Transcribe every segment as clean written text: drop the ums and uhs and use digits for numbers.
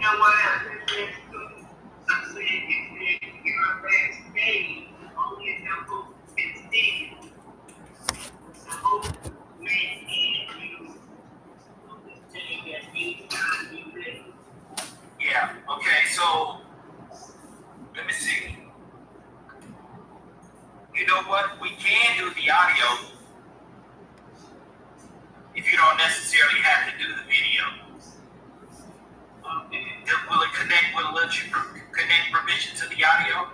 know what? I'm saying you're a last name. Only if I'm supposed to stand. So, man, you understand that anytime you ready. Yeah, okay, so let me see. You know what? We can do the audio if you don't necessarily have to do the video. Will it connect? Will it let you connect permission to the audio?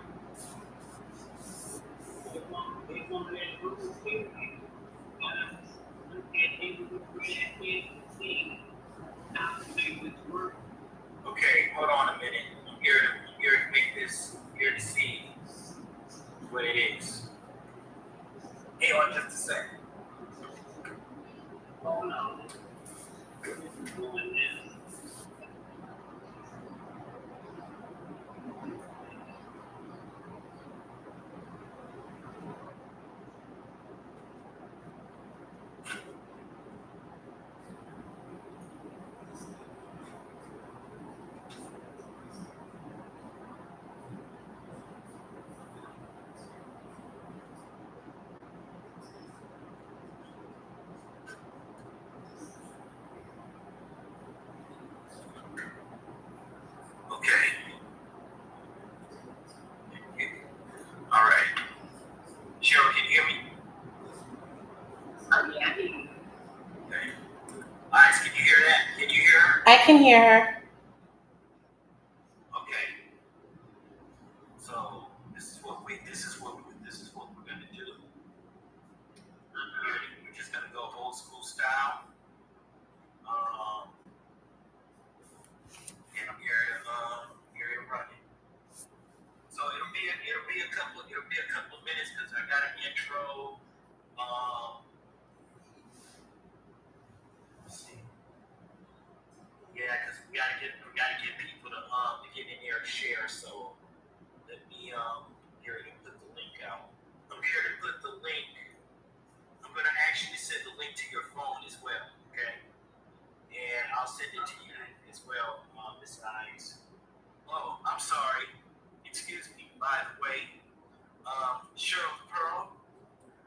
Okay, hold on a minute. I'm here to make this. I'm here to see what it is. Hang on just a second. Hold on. Okay. All right. Cheryl, can you hear me? Oh, yeah, I hear you. Okay. Ice, can you hear that? Can you hear her? I can hear her. Okay. So this is what we're gonna do. We're just gonna go old school style. And I'm here to run it. So it'll be a couple of minutes because I got an intro. Let's see. Yeah, because we gotta get people to get in there and share. So let me here to put the link out. I'm here to put the link. I'm gonna actually send the link to your phone as well, okay? And I'll send it to you as well, MsEyez. Oh, I'm sorry. Excuse me. By the way, Cheryl Pearl,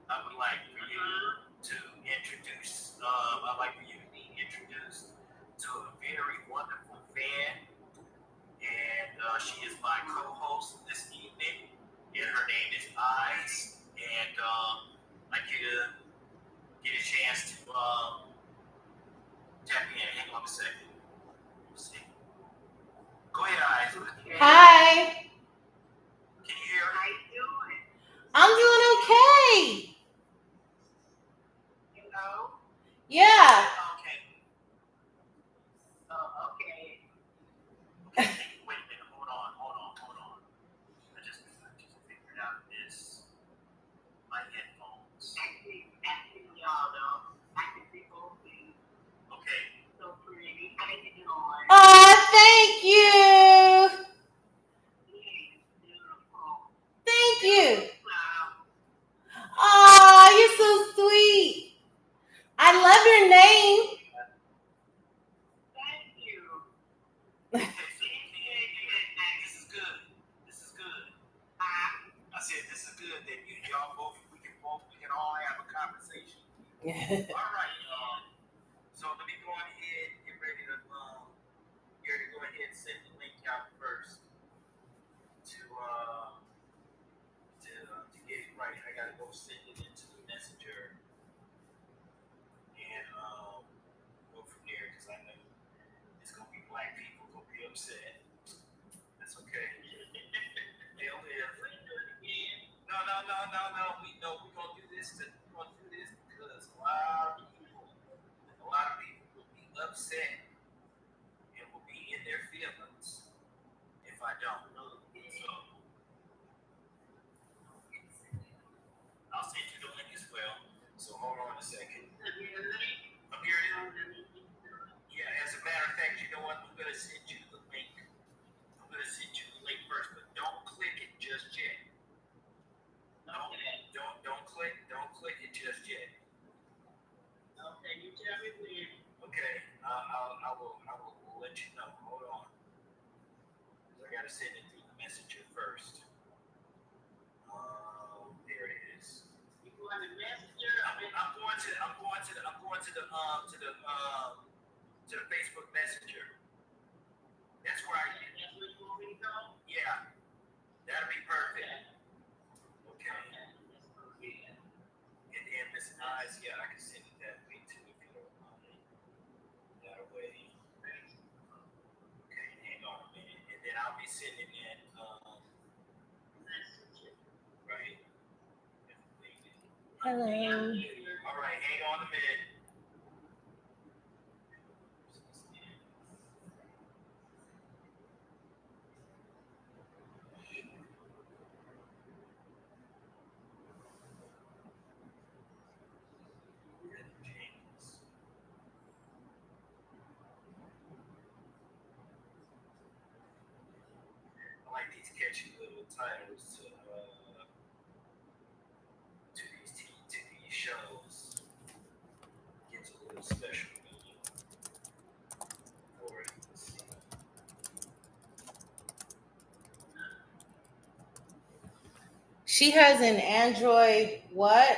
I would like for you to introduce. I'd like for you to be introduced to a very wonderful fan, and she is my co-host this evening, and her name is Eyes, and I'd like you to get a chance to tap in. Hang on a second. Let's see. Go ahead, Eyes. Hi. Can you hear? How you doing? I'm doing okay. You know? Yeah. Okay. Oh, okay. Wait a minute. Hold on. I just figured out this. My headphones. Actually, y'all know. I can see both things. Okay. So pretty. How you doing? Oh, thank you. Beautiful. Thank you. Oh, you're so sweet. I love your name. Thank you. This is good. I said this is good that we can all have a conversation. All right. So let me go ahead and get ready to go ahead and send the link out first to get it right. I gotta go send it into the messenger and go from there because I know it's gonna be black people gonna be upset. That's okay. They'll live. No. We're gonna do this because a lot of people will be upset and will be in their feelings if I don't. So I'll send you the link as well. So hold on a second. I'm here to. Yeah, as a matter of fact, you know what? I'm gonna send you the link. First, but don't click it just yet. Don't click it just yet. Okay, you tell me when. Okay, I will let you know. Hold on. gotta send it through the messenger first. There it is. You going to messenger? I'm going to the Facebook Messenger. That's where I get. That's where you want me to go? Yeah. That'll be perfect. Okay. And then MsEyez, yeah, I can send it that way too if you don't mind. That way. Okay, hang on a minute. And then I'll be sending it right. Hello. All right, hang on a minute. I like these catchy little titles to these shows. Gets a little special meaning for it. Let's see. She has an Android. What?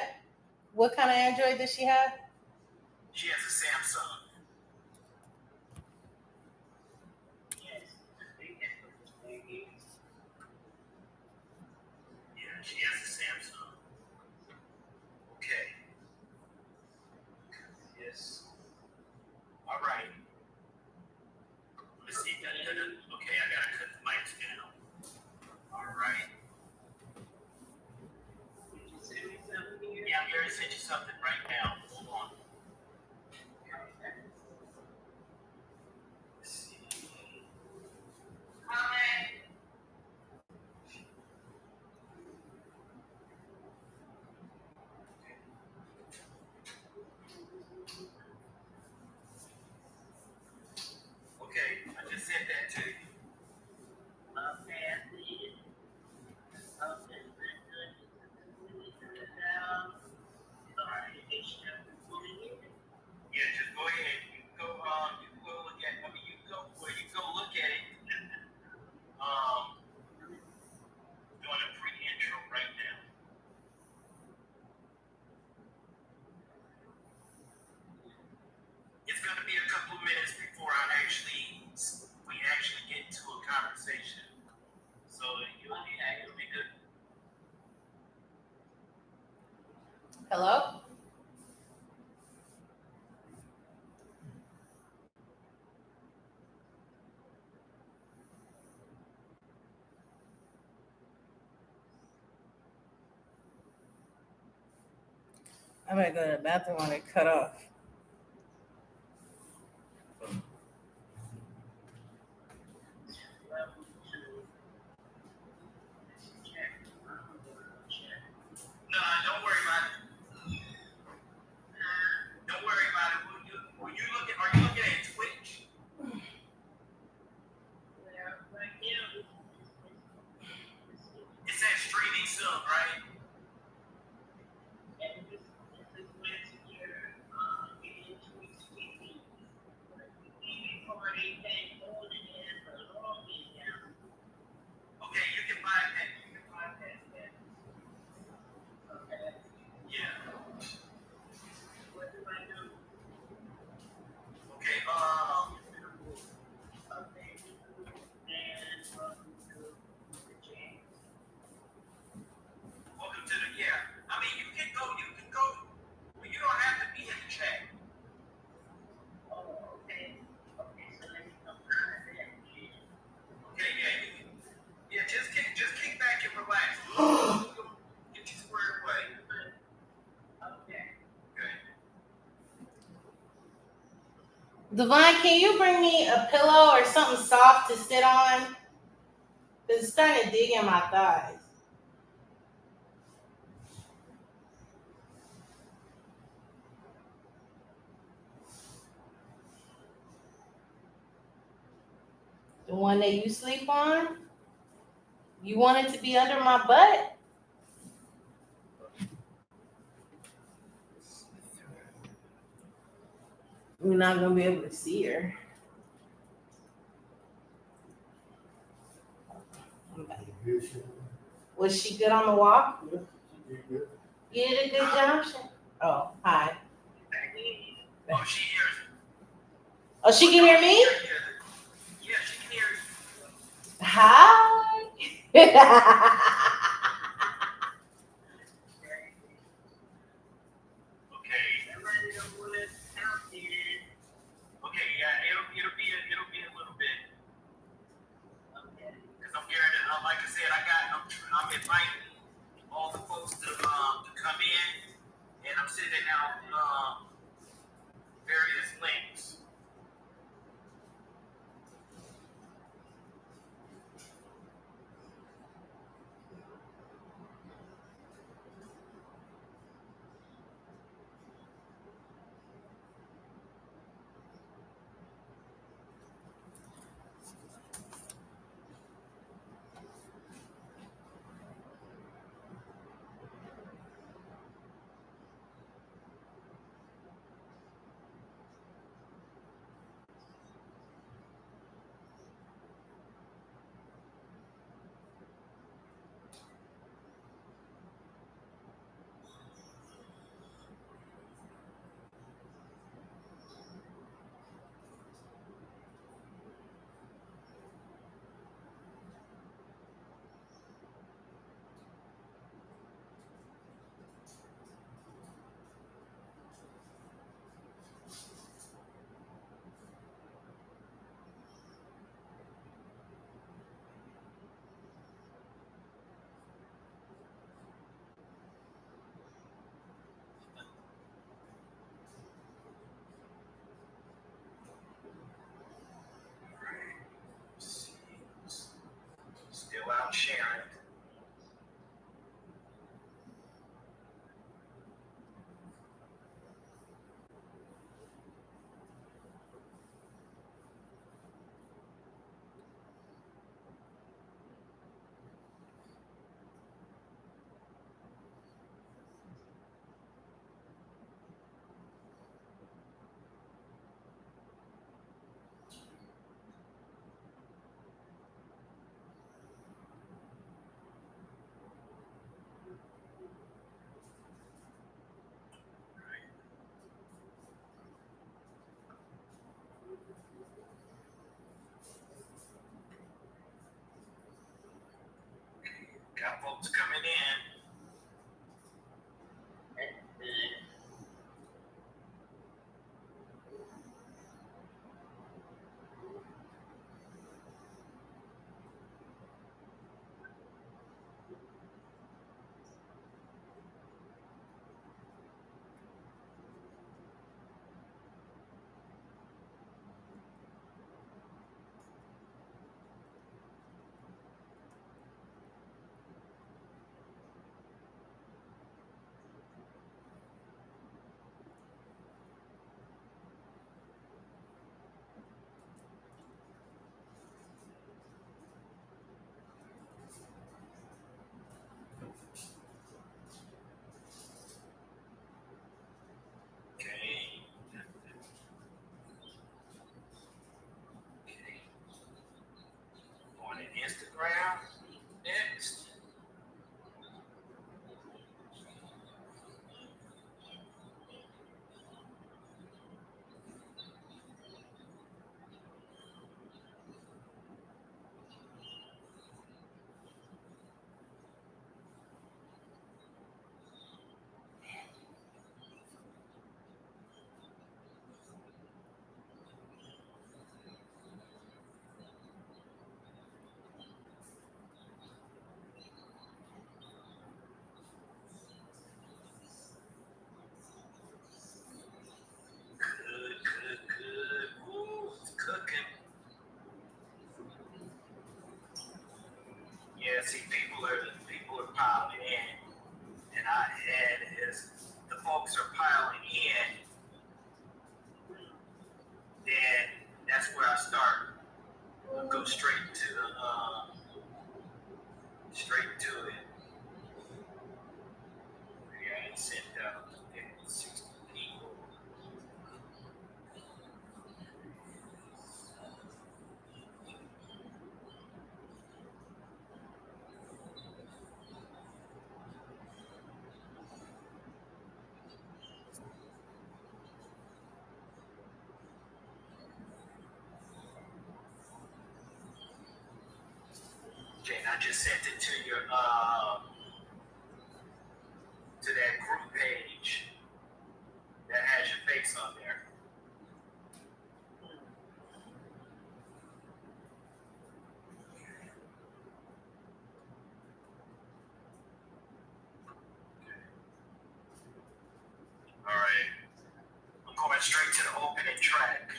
What kind of Android does she have? She has a Samsung. Yeah, she has a Samsung. Okay. Yes. All right. Let's see. Okay, I gotta cut the mics down. All right. Did you send me something here? Yeah, I'm going to send you something right now. Hold on. Let's see. Comment. Okay, I just sent that to you. Okay, I see it. Okay, very good. Yeah, just go ahead. You can go look at. I mean, you can go look at it. Doing a pre-intro right now. It's gonna be a couple of minutes before we actually get into a conversation. So you'll be good. Hello? I'm gonna go to the bathroom when it cut off. No, don't worry about it. Don't worry about it. Are you looking at Twitch? It says streaming soon, right? Okay, you can bypass that. Okay. Yeah. What do I do? Okay, welcome to the I mean, you can go, but you don't have to be in the chat. Oh, okay. Okay, so let me come out of that. Okay, yeah, just kick back and relax. Get you squared away. Okay. Okay. Devon, can you bring me a pillow or something soft to sit on? Because it's starting to dig in my thighs. The one that you sleep on? You want it to be under my butt? We're not going to be able to see her. I'm back. Was she good on the walk? Yeah, she did good. You did a good job. Oh, hi. Oh, she hears it. Oh, she can hear me? Yeah, she can hear you. Hi. Okay. Okay, yeah, it'll be a little bit. Because I'm hearing it. Like I said, I'm inviting all the folks to come in, and I'm sending out various links. Still out sharing. Got folks coming in. Okay. On Instagram next. Good. Woo, it's cooking. Yeah, see, people are piling in, and as the folks are piling in, then that's where I start. I'll go straight to it. Yeah, I sent out 60 people. just sent it to your to that group page that has your face on there. All right. I'm going straight to the opening track.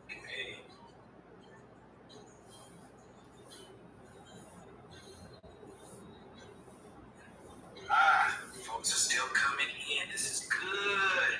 Okay. Folks are still coming in. This is good.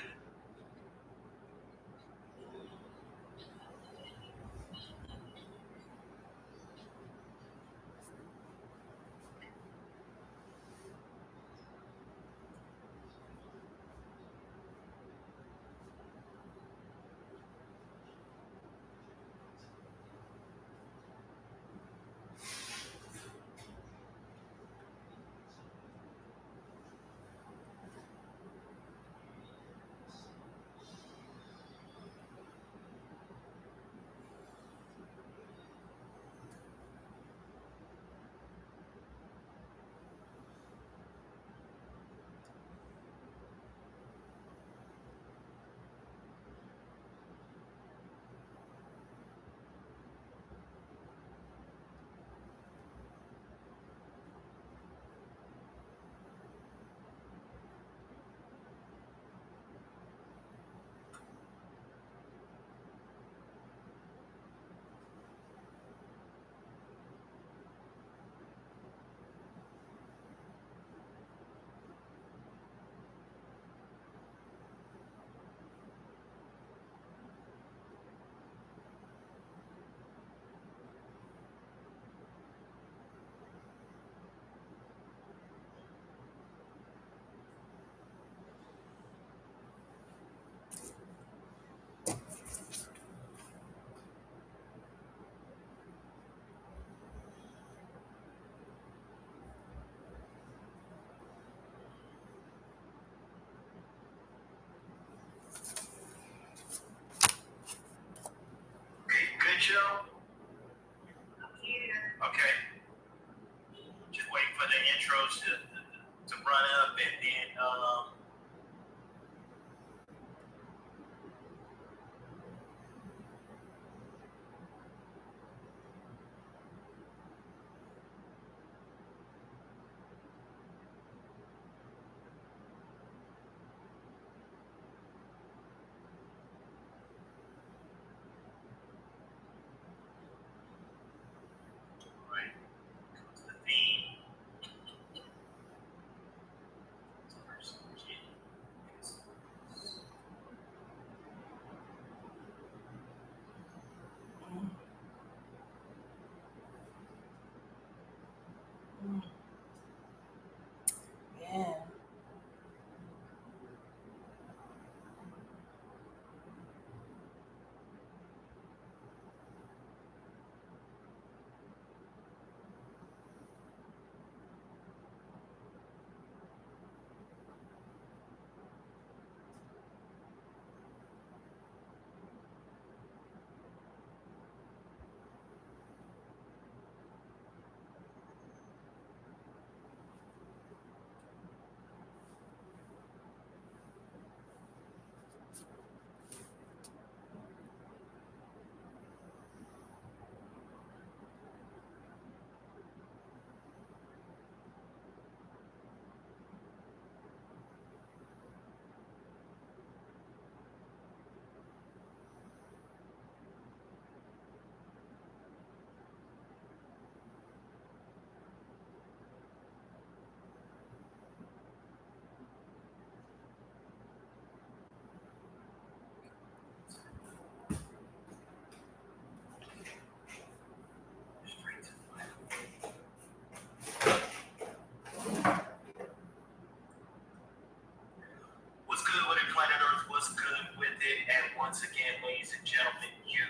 once again, ladies and gentlemen, you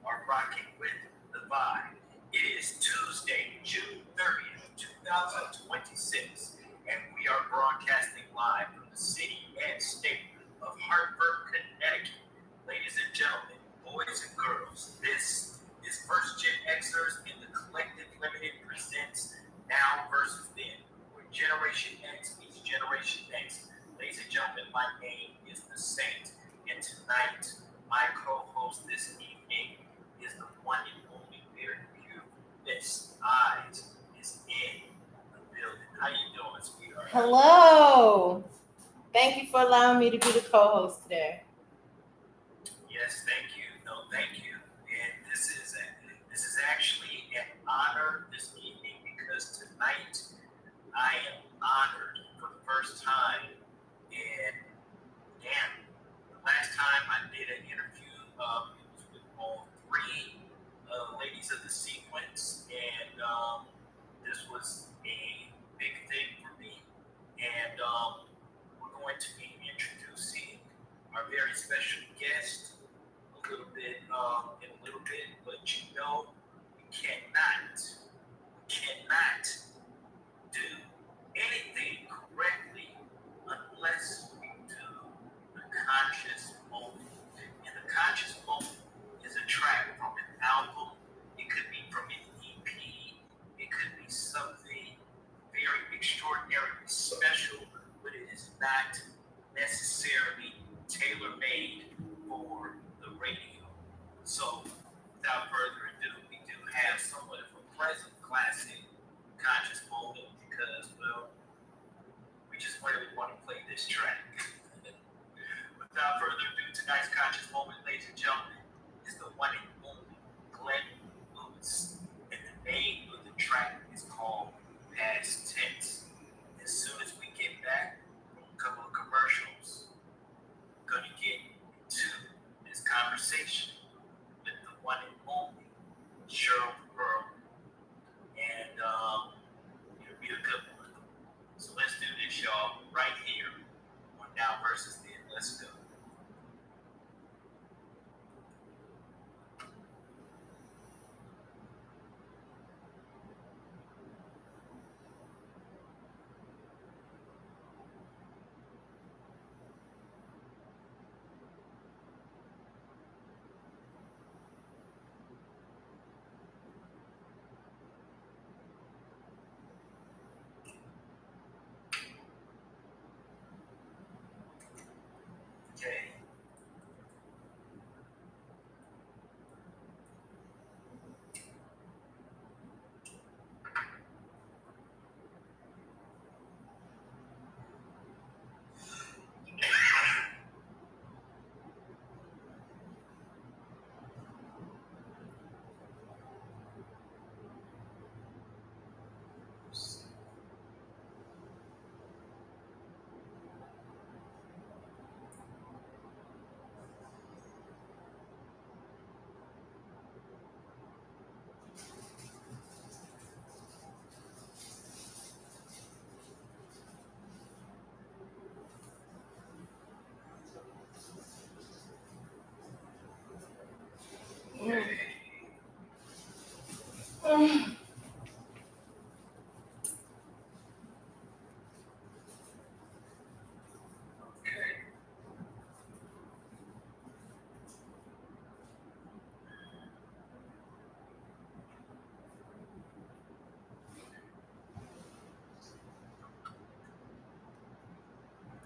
are rocking with the vibe. It is Tuesday, June 30th, 2026, and we are broadcasting live from the city and state of Hartford, Connecticut. Ladies and gentlemen, boys and girls, this is First Gen Xers in the Collective Limited presents Now versus Then, where Generation X meets Generation X. Ladies and gentlemen, my name is The Saint, and tonight, my co-host this evening is the one and only very beautiful MsEyez is in the building. How you doing, sweetheart? Hello. Thank you for allowing me to be the co-host today. Yes, thank you. No, thank you. And this is actually an honor this evening because tonight I am honored for the first time. And damn, the last time I did an interview, it was with all three ladies of the sequence, and this was a big thing for me. And we're going to be introducing our very special guest a little bit in a little bit, but you know, we cannot do anything correctly unless we do the conscious moment. And the conscious moment is a track from an album. It could be from an EP. It could be something very extraordinarily special, but it is not necessarily tailor-made for the radio. So, without further ado, we do have somewhat of a pleasant, classic, conscious moment because, well, we just really want to play this track. Without further ado, tonight's conscious moment, ladies and gentlemen, is the one and only Glenn Lewis, and the name of the track is called Past Tense. As soon as we get back from a couple of commercials, we're going to get into this conversation with the one and only Cheryl Pearl, and it'll be a good one. So let's do this, y'all, right here on Now versus Then. Let's go. Okay.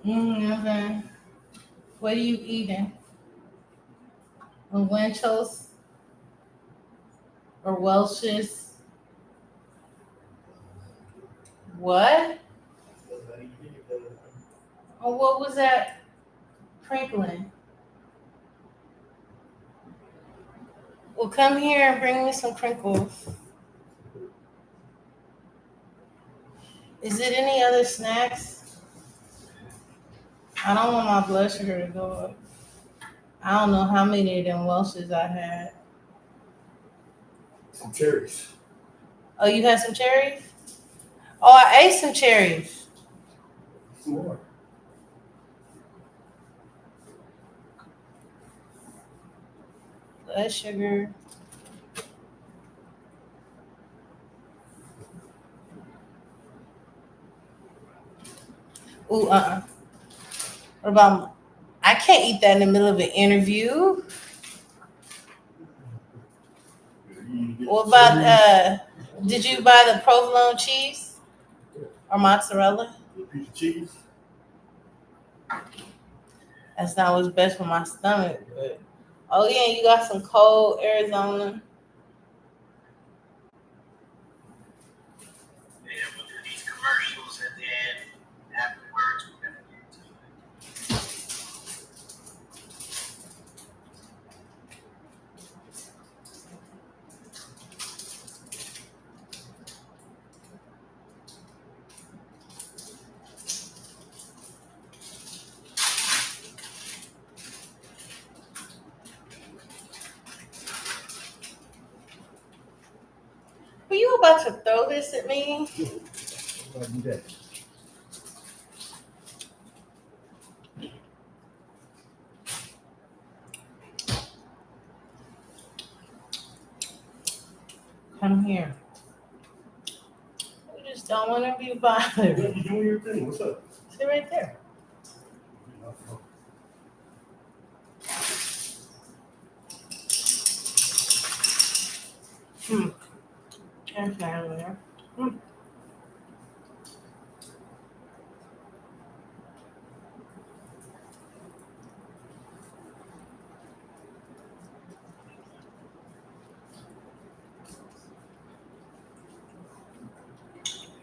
Nothing. What are you eating? A Winchell's or Welch's? What? Oh, what was that crinkling? Well, come here and bring me some crinkles. Is it any other snacks? I don't want my blood sugar to go up. I don't know how many of them Welch's I had. Some cherries. Oh, you had some cherries? Oh, I ate some cherries. Some more. blood sugar. Ooh, What about? I can't eat that in the middle of an interview. What about? Did you buy the provolone cheese or mozzarella? Piece of cheese. That's not what's best for my stomach. But oh yeah, you got some cold Arizona. Yeah, we'll do these commercials and then afterwards we're gonna get to it. Were you about to throw this at me? I'll do that. Come here. You just don't want to be bothered. You doing your thing. What's up? Sit right there. There's that over there.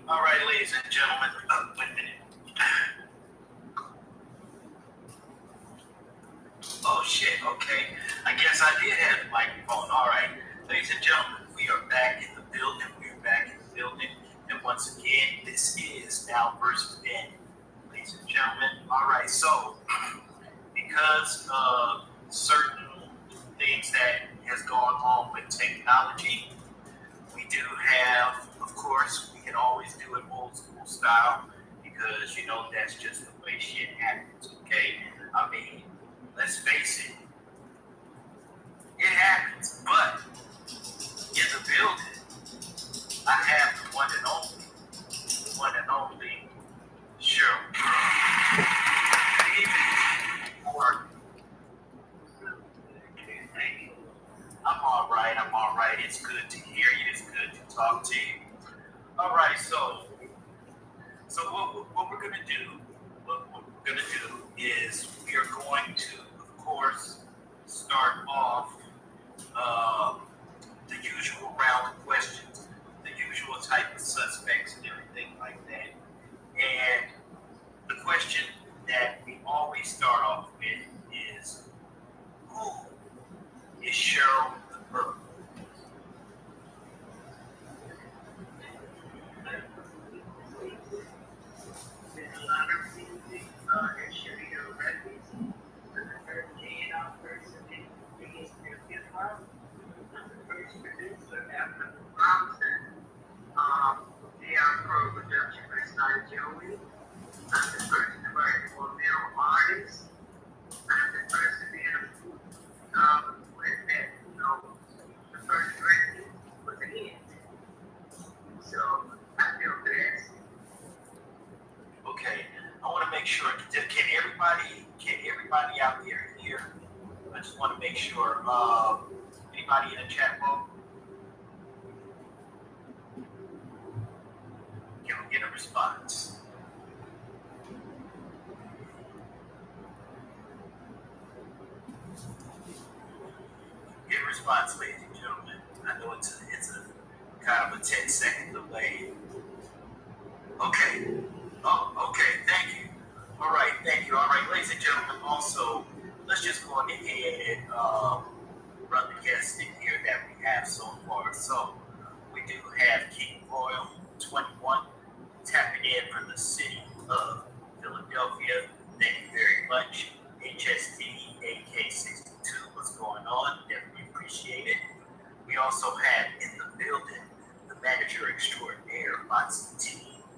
All right, ladies and gentlemen, wait a minute. Oh shit, okay. I guess I did have the microphone. All right, ladies and gentlemen, we are back in the building. And once again, this is Now versus Then. Ladies and gentlemen, all right, so because of certain things that has gone on with technology, we do have, of course, we can always do it old school style because you know that's just the way shit happens. Okay, I mean, let's face it, it happens. But in the building, I have the one and only Cheryl. Or I'm all right. It's good to hear you. It's good to talk to you. All right, so what we're gonna do is we are going to, of course, start off the usual round of questions, the usual type of suspects and everything like that. And the question that we always start off with is, who is Cheryl the Burglar? Okay, I want to make sure. Can everybody out there hear? I just want to make sure. Anybody in the chat room? Can we get a response? Get a response, ladies and gentlemen. I know it's a kind of a 10-second delay. Okay. Oh, okay. Thank you. All right. Thank you. All right, ladies and gentlemen. Also, let's just go ahead and run the guests in here that we have so far. So we do have King Royal 21 tapping in from the city of Philadelphia. Thank you very much. HST AK62, what's going on? Definitely appreciate it. We also have in the building the manager extraordinaire, Moxie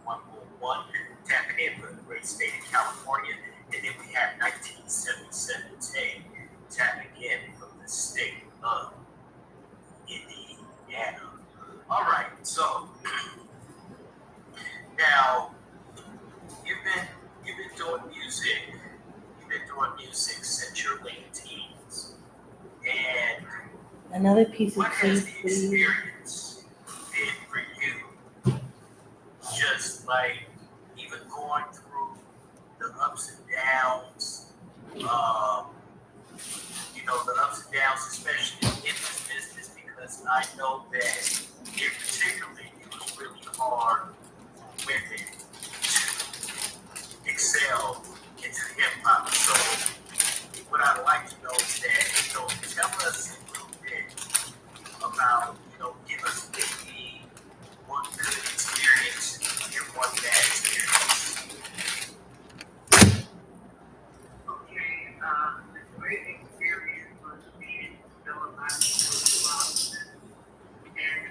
T101, tapping in from the great state of California. And then we have 1977 Tay tapping in from the state of Another piece of What has cheese, the please. experience been for you? Just like even going through the ups and downs, the ups and downs, especially in this business, because I know that in particularly it was really hard for women to excel into hip hop. So what I'd like to know is that, tell us a little bit about, give us maybe one good experience and one bad experience. Okay, the great experience was being developed by Robinson and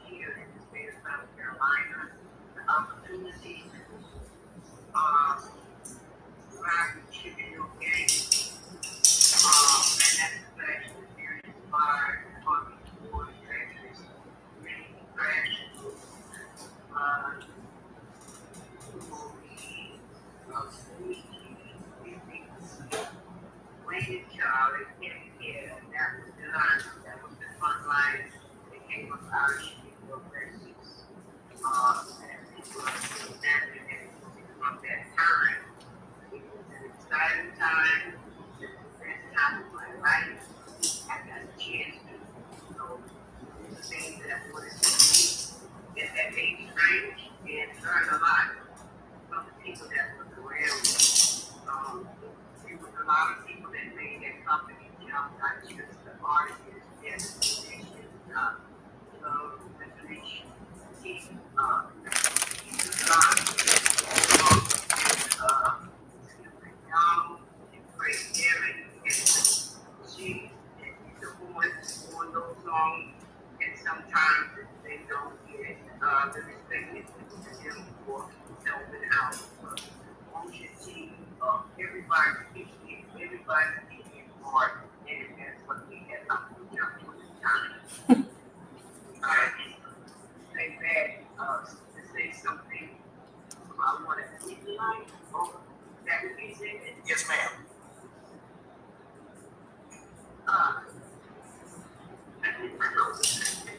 here in the state of South Carolina, the opportunity to ride the Chicken game, and that's actually very inspired from for Texas, many graduates, Waiting child and yeah, that was the line, that was the front line that came up out of Chicago, Texas. And people understanding it from that time. It was an exciting time. It was the best time of my life. I got a chance to, do the things that I wanted to do at that age range and learn a lot from the people that was around me. There was a lot of people that made that company jump, not just the artists, and the musicians, the musician team, young and great Derek, and she is the woman on those songs, and sometimes they don't get the respect that people give them for helping out. Everybody taking part, and that's what we had up to this time. Say that to say something I wanted to see tonight. Oh, that would be said. Yes, ma'am. I didn't know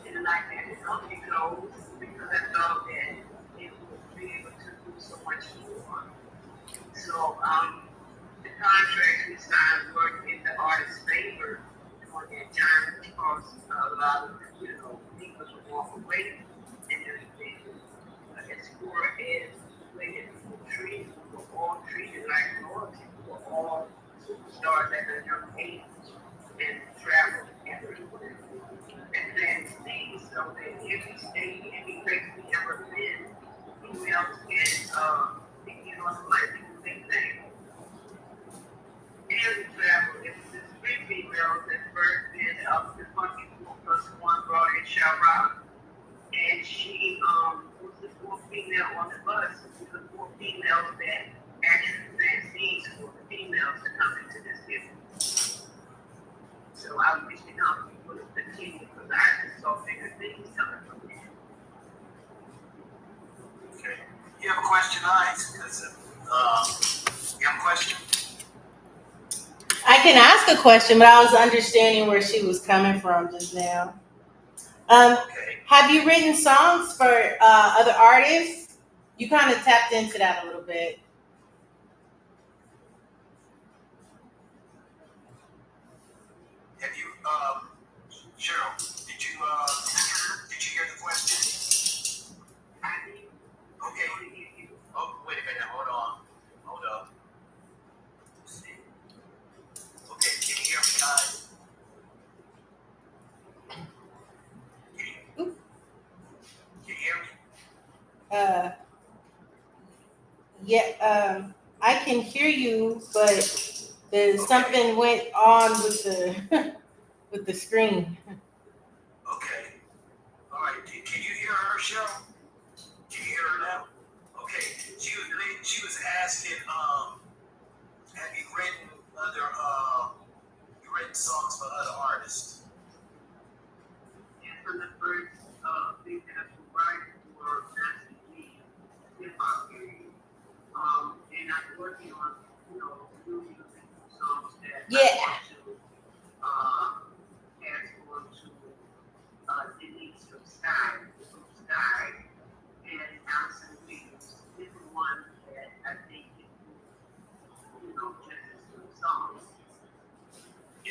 and like that it only goes because I thought that it would be able to do so much more. So the contracts we signed worked in the artist's favor during that time because a lot of people would walk away and there's been as far as the way that people treated, we were all treated like royalty. We were all superstars at a young age and traveled everywhere. And then things so that every state, every place we ever been, females can like big things. And we traveled. It was this three females that first did the funky group plus one brought in Shara. And she was the fourth female on the bus. The four females that actually vaccines for the females to come into this business. So I wish the company would have continued because I just saw bigger things coming from there. Okay. You have a question, Eyes? Because you have a question? I can ask a question, but I was understanding where she was coming from just now. Okay. Have you written songs for other artists? You kind of tapped into that a little bit. Have you, Cheryl, did you hear the question? Okay. Oh, wait a minute, hold on. Hold up. Okay, can you hear me, guys? Can you hear me? Yeah, I can hear you, but something went on with the with the screen. Okay. All right. Can you hear her, Cheryl? Can you hear her now? Okay. She was asking, have you written songs for other artists? And from the first thing that I was writing for Master hip hop period. And I'm working on, new music songs that I want to pass on to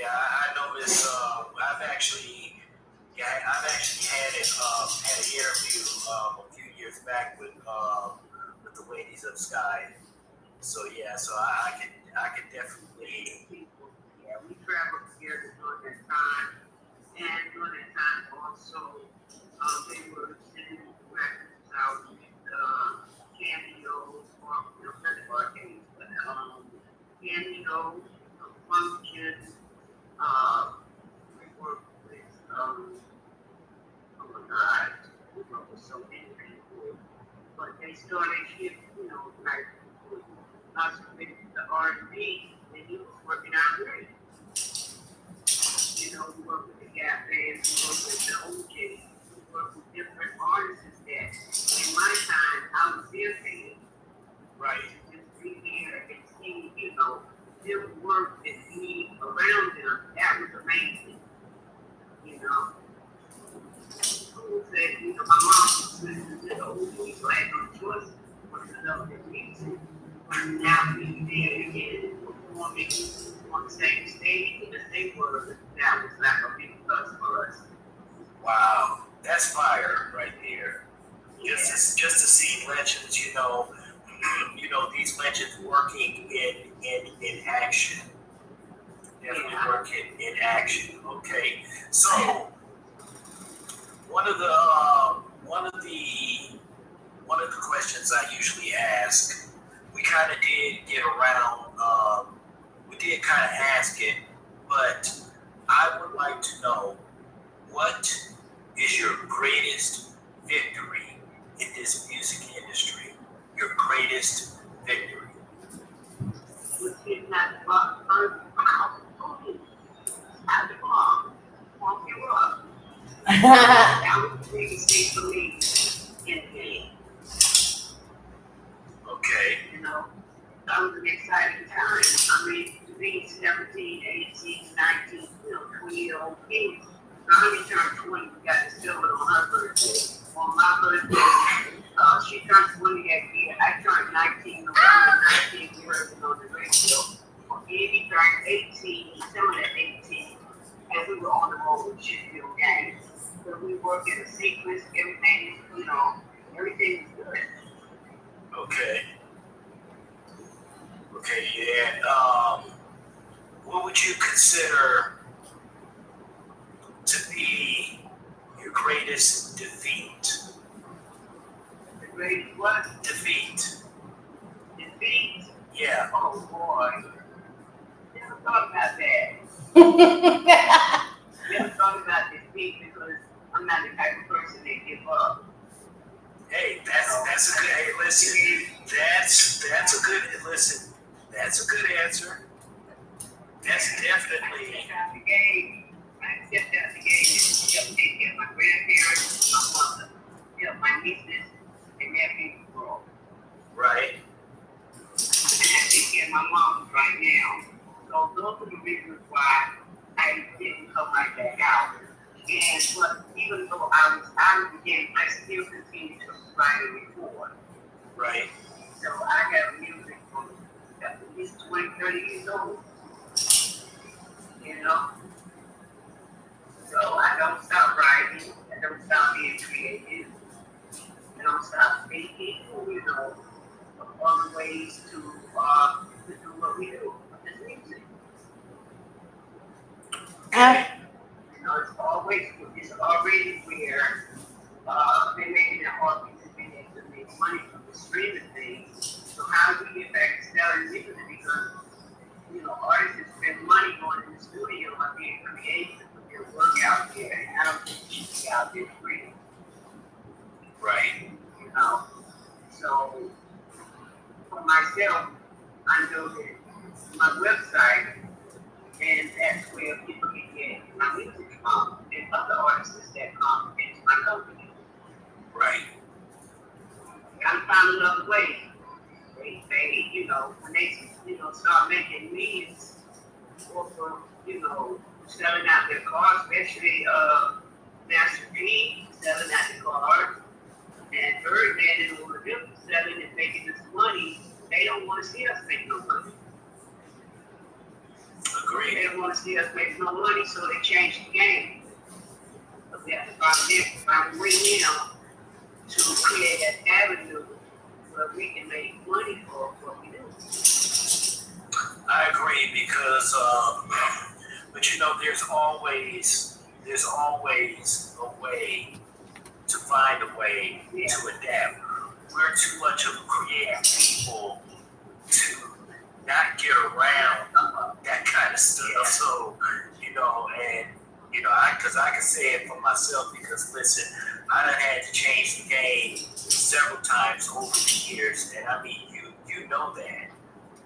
Yeah, I know Miss. I've actually had an interview a few years back with the ladies of Sky. So yeah, so I can definitely. People, yeah, we traveled together during that time, and during that time also, they were sending records out with cameos, or not arcades, but cameos, functions. We worked with oh my God, we worked with so many people, but they started like us with the R&B, and he was working out great. We work with the Gap Bands, we work with the OJ, we work with different artists that in my time I was their fan. Right. Just be there and see, them work and be around them, that was amazing. Who said, my mom was listening to the OJ, so I had no choice but to love their music. But now being there again, performing on the same stage in the same word, that was like a big plus for us. Wow, that's fire right there. Yeah. Just to see legends, these legends working in action. Definitely working in action. Okay, so one of the questions I usually ask, we kind of did get around. We did kind of ask it, but I would like to know, what is your greatest victory in this music industry? Your greatest victory? Was getting that first out, at the bar, walk you up. That was the biggest thing for me in the game. Okay. That was an exciting time. I mean, to be 17, 18, 19, 20-year-old kids. I only turned 20, we got to celebrate on her birthday. On my birthday, she turned 20 that year. I turned 19, November 19, we heard it on the radio. Andy turned 18, December 18, and we were on the road with Sheffield Gang. So we worked in a sequence, everything, everything was good. Okay. Okay, yeah. What would you consider to be your greatest defeat? The greatest what? Defeat. Defeat? Yeah. Oh boy. Never thought about that. Never thought about defeat because I'm not the type of person that give up. Hey, that's a good. Hey, listen. That's a good. Listen. That's a good answer. That's definitely. I stepped out the game and helped take care of my grandparents, my mother, my nieces and nephews grow. Right. And I take care of my mom right now. So those are the reasons why I didn't come right back out. But even though I was out of the game, I still continued to write and record. Right. So I have music from at least 20, 30 years old. So I don't stop writing, I don't stop being creative, I don't stop thinking, of other ways to do what we do, this music. It's already where they're making it hard to be able to make money from the streaming thing. So how do we get back to selling music? Because artists spend money going in the studio and being creative to put their work out there, and I don't think it should be out there free. Right. So for myself, I know that my website, and that's where people can get my music from, and other artists that come into my company. Right. I found another way. They when they, start making millions off of, selling out their cars, especially Master P selling out the cars, and Birdman and all of them selling and making this money, they don't want to see us make no money. Agreed. They don't want to see us make no money, so they change the game. But we have to find a way now to create an avenue where we can make money for what we do. I agree because, but you know, there's always a way to find a way to adapt. We're too much of a creative people to not get around that kind of stuff. So, you know, and you know, because I can say it for myself because listen, I done had to change the game several times over the years, and I mean, you know that.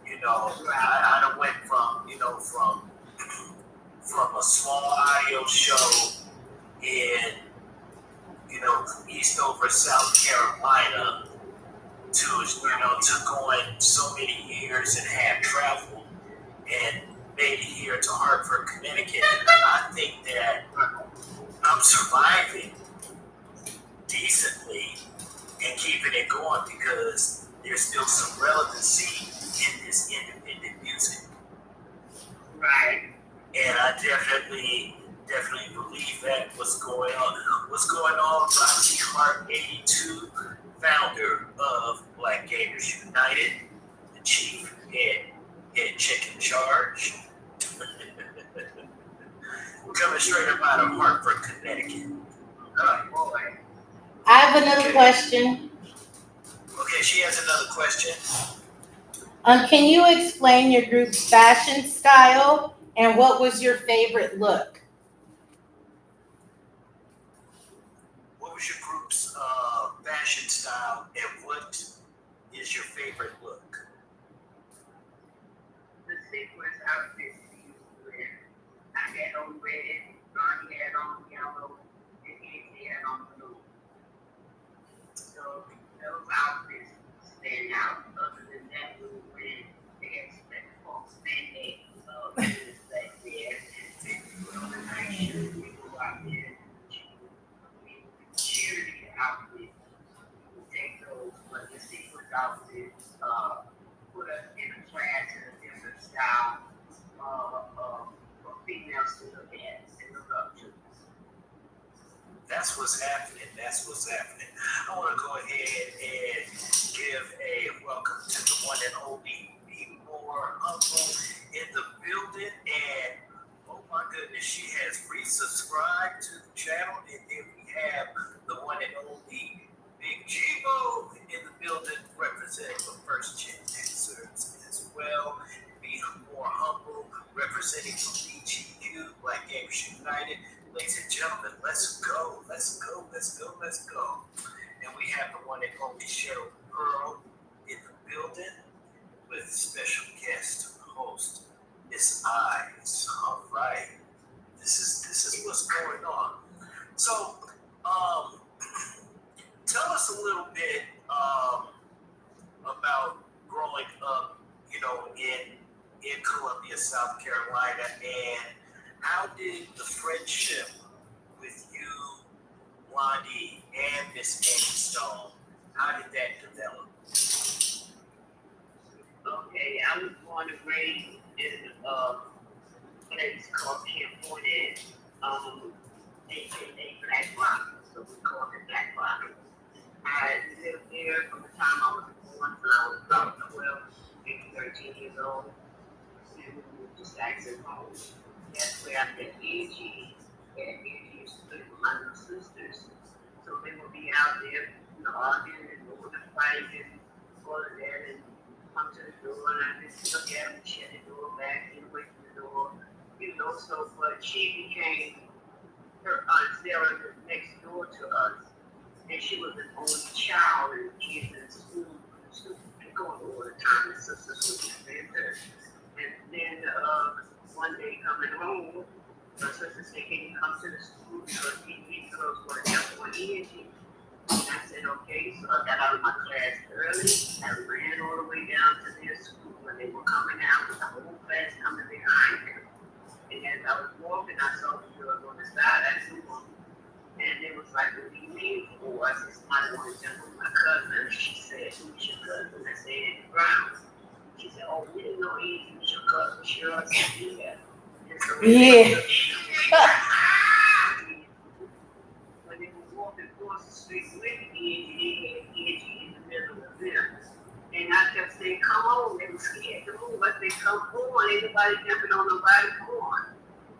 You know, I done went from from a small audio show in Eastover, South Carolina to going so many years and have traveled and made it here to Hartford, Connecticut. I think that I'm surviving decently and keeping it going because there's still some relevancy in this independent music. Right. And I definitely believe that what's going on, Roxy Hart 82, founder of Black Gamers United, the chief head chick in charge. Coming straight up out of Hartford, Connecticut. Oh boy. I have another question. Okay, she has another question. Can you explain your group's fashion style and what was your favorite look? What was your group's fashion style and what is your favorite look? The sequence outfits we used to wear. I had on red, Ronnie had on yellow, and Angie had on blue. So those outfits stand out. Other than that, we were wearing the expect spandex things back there. They put on a nice shirt. We go out there and cheerleader outfits. We take those, but the sequence outfits put us in a class in a different style for females to look at and look up to. That's what's happening. I want to go ahead and give a welcome to the one and only Be More Humble in the building. And oh my goodness, she has resubscribed to the channel. And then we have the one and only Big G-Bo in the building representing the First Gen Dancers as well. Be More Humble representing from BGU, Black Gamers United. Ladies and gentlemen, let's go. And we have the one and only Cheryl Pearl in the building with special guest host MsEyez. All right, this is what's going on. So, tell us a little bit about growing up, in Columbia, South Carolina, and how did the friendship with you, Blondie, and Miss Annie Stone, how did that develop? Okay, I was born and raised in a place called Camp Hornet, aka Black Rock, so we called it Black Rock. I lived there from the time I was born till I was about 12, maybe 13 years old, and we moved to Saxon home. That's where I met Angie, and Angie used to live with my little sisters. So they would be out there, arguing and going to fight and all of that, and come to the door, and I just look at them, shut the door back, get away from the door, so, but she became her Aunt Sarah lived next door to us, and she was an only child, and kids in school going all the time, and sisters would defend her. And then one day coming home, my sister said, "Can you come to the school? Because these girls want to help on Angie." And I said, "Okay." So I got out of my class early. I ran all the way down to their school, and they were coming out with the whole class coming behind them. And as I was walking, I saw the girls on the side. I knew them. And it was like, "What do you mean for?" I said, "Somebody want to jump with my cousin." She said, "Who's your cousin?" I said, "Andy Brown." She said, "Oh, we didn't know Andy was your cousin." Sure, I said, "Yeah." Yeah. When they were walking across the street with Angie, they had Angie in the middle of them. And I kept saying, come on, they were scared to move. I said, come on, ain't nobody jumping on nobody, come on.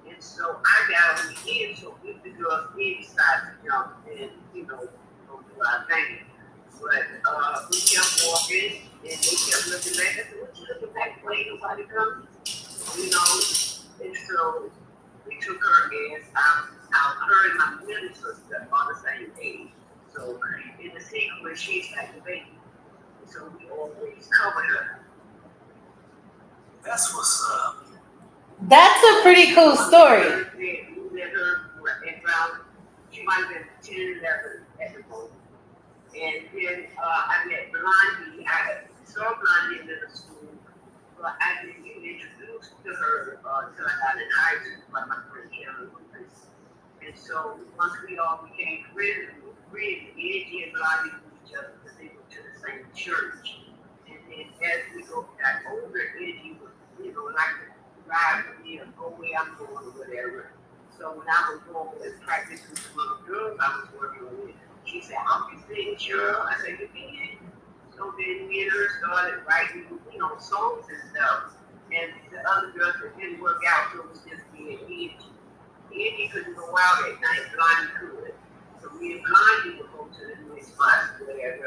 And so I got on the end, so if the girls decided to jump and, go do our thing. But we kept walking, and they kept looking back. I said, what you looking back for? Ain't nobody coming, And so we took her as her and my middle sister are the same age. So in the sequence, she's like the baby. So we always cover her. That's what's up. That's a pretty cool story. We met her at around, she might have been 10, 11 at the moment. And then I met Blondie. I saw Blondie in middle school, but I didn't get introduced to her until I got in high school by my friend Karen Lucas. And so once we all became friends, Angie and Blondie knew each other because they went to the same church. And then as we got older, Angie would, like to ride with me or go where I'm going or whatever. So when I was going to practice with some other girls I was working with, she said, I'm just singing, Cheryl. I said, you can. So then me and her started writing, songs and stuff. And the other girls that didn't work out, so it was just me and Angie. Angie couldn't go out at night, Blondie could. So me and Blondie would go to the new spots where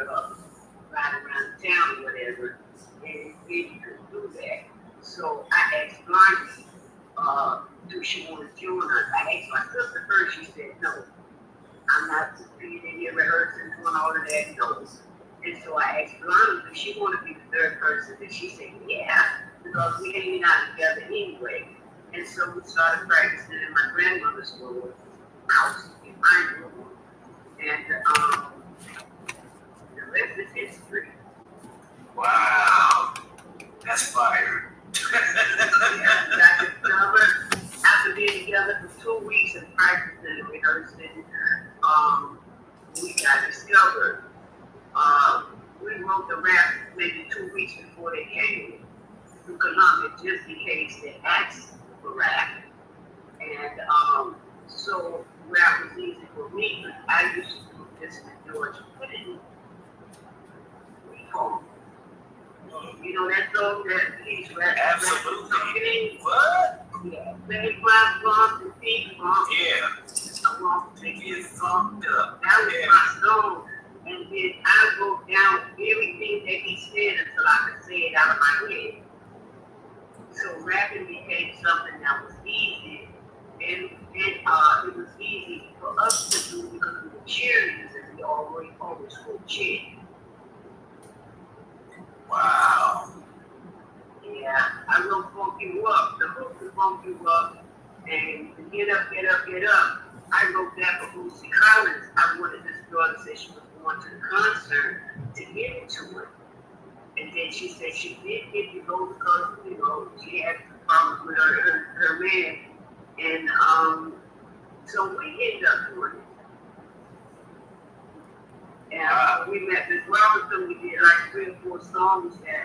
ride around town or whatever. And Angie couldn't do that. So I asked Blondie, do she want to join us? I asked my sister first, she said no. I'm not being in here rehearsing, doing all of that, no. And so I asked Blondie, does she want to be the third person? And she said, yeah, because we hanging out together anyway. And so we started practicing in my grandmother's house in my room. And the rest is history. Wow. That's fire. After being together for 2 weeks and practicing and rehearsing, we got discovered. We wrote the rap maybe 2 weeks before they came to Columbia, just in case they asked for rap. And so rap was easy for me. I used to do this with George Clinton. You know that song that he's rapping? Absolutely. What? Yeah. Make my bump and big bump. Yeah. I want to Get fucked up. That was my song. And then I wrote down everything that he said until I could say it out of my head. So rapping became something that was easy. And it was easy for us to do because we were cheerleaders and we always wrote cheer. Wow. Yeah, I wrote Funk You Up, the hook to Funk You Up, and the Get Up, Get Up, Get Up. I wrote that for Lucy Collins. I wanted this girl to say she was going to the concert to get into it. And then she said she did get to go because, she had problems with her man. And so we ended up doing it. And we met Miss Robinson, we did like 3 or 4 songs that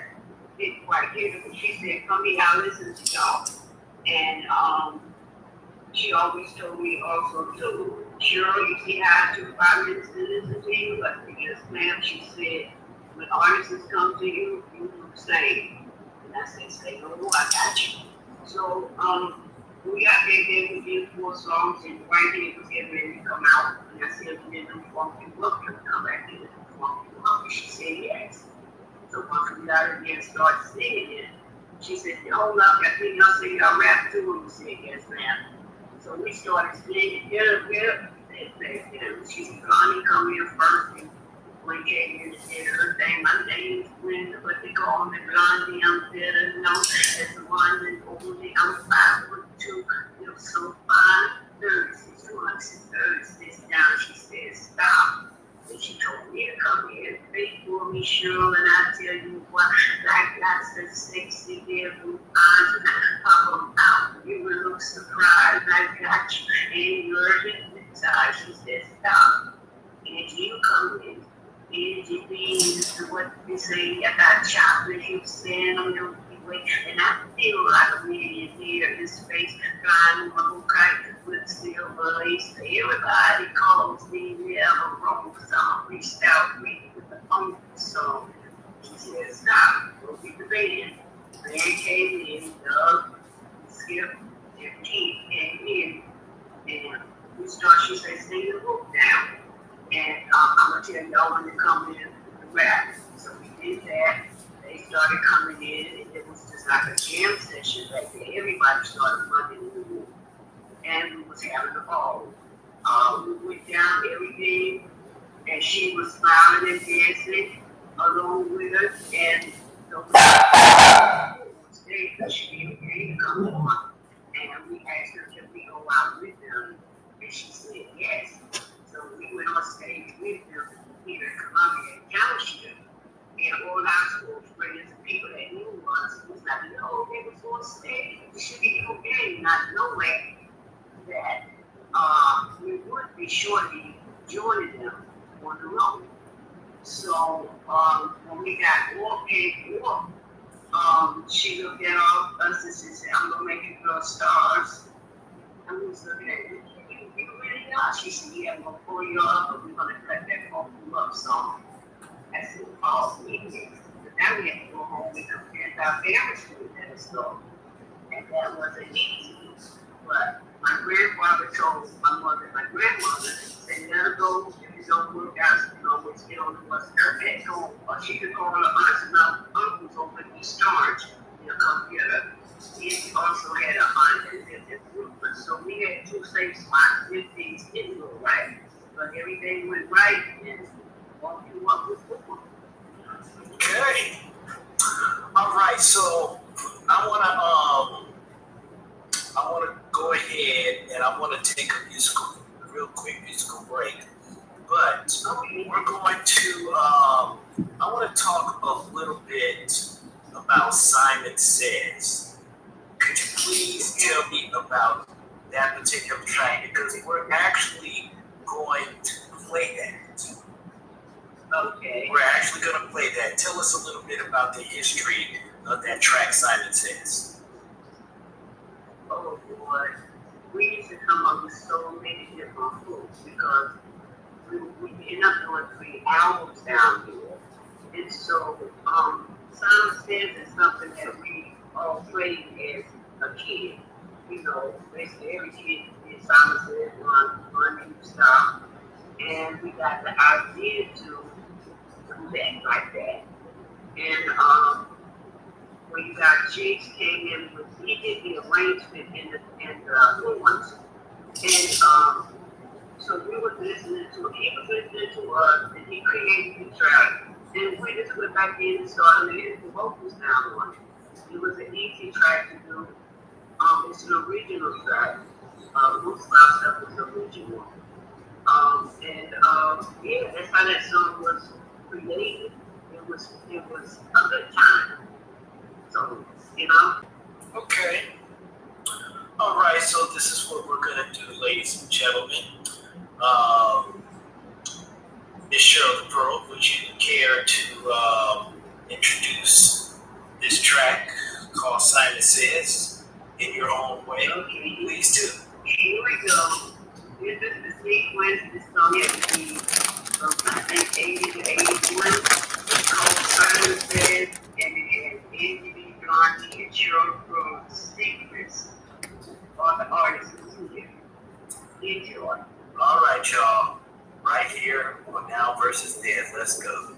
didn't quite hit her, but she said, come here, I'll listen to y'all. And she always told me also too, Cheryl, you see how I took 5 minutes to listen to you? I said, yes, ma'am. She said, when artists come to you, you do the same. And I said, say no more, I got you. So we got there, we did 4 songs, and right here was getting ready to come out. And I said, then the Funk You Up, can come back in the Funk You Up? And she said, yes. So once we got her again, started singing it, she said, hold up, I think y'all sing y'all rap too. And we said, yes, ma'am. So we started singing, get up, she said, Connie, come here first. And when came in and said her thing, my name is Linda, but they call me Blondie, I'm better known as the one and only, I'm 5'2", so 5'36", 236 down. She said, stop. And she told me to come here and wait for me, Cheryl, and I tell you what, like that's the sexy devil eyes, and I pop them out. You will look surprised, I got you, and you're hypnotized. She said, stop. And you come in. And you mean what they say, I got chocolate, you stand on your feet, And I feel like a millionaire in space flying on a kite with silver lace. Everybody calls me never wrong, so I reached out to me with the phone song. She said, stop, go get the band. The band came in, Doug, Skip, and Keith came in, and she said, sing the book down. And I'm going to tell y'all when to come in with the rap. So we did that. They started coming in, and it was just like a jam session right there. Everybody started running in the room, and we was having a ball. We went down everything, and she was smiling and dancing along with us, and nobody was there because she didn't agree to come on. And we asked her, can we go out with them? And she said yes. So we went on stage with them here in Columbia Township. And all our school friends and people that knew us was like, no, they was on stage. It should be okay, not knowing that we would be shortly joining them on the road. So when we got off, she looked at all of us and she said, I'm gonna make you girls stars. And we was looking at you, you really are. She said, yeah, I'm gonna pull you up, but we're gonna cut that Pull You Up song. That's what Paul's meeting. But now we have to go home with them and our parents do that stuff. And that wasn't easy. But my grandfather told my grandmother, said, let her go. If it don't work out, you can always get on the bus and come back home. Or she could call her aunts and uncles over in East Orange, come get her. He also had an aunt that lived in Brooklyn. So we had two safe spots if things didn't go right. But everything went right and walked you up with football. Okay. All right. So I wanna go ahead and I wanna take a real quick musical break. But we're going to I want to talk a little bit about Simon Says. Could you please tell me about that particular track, because we're actually going to play that. Okay. We're actually going to play that. Tell us a little bit about the history of that track, Simon Says. Oh boy, we used to come up with so many different groups because we ended up doing 3 albums down here. And so, Simon Says is something that we all played as a kid. Basically every kid did Simon Says one new style. And we got the idea to do that like that. And when you got Jakes came in with, he did the arrangement and the horns. And so we were listening to him, he was listening to us, and he created the track. And we just went back in and started laying the vocals down on it. It was an easy track to do. It's an original track. Most of our stuff was original. Yeah, that's how that song was created. It was a good time. So, Okay. All right. So this is what we're going to do, ladies and gentlemen. Ms. Cheryl Pearl, would you care to introduce this track called Simon Says in your own way? Okay. Please do. Here we go. This is the sequence. This song has to be from I think 80 to 81. It's called Simon Says, and it has Anthony Blondie and Cheryl Pearl's secrets are the artists here. Enjoy. All right, y'all. Right here on Now versus Then. Let's go.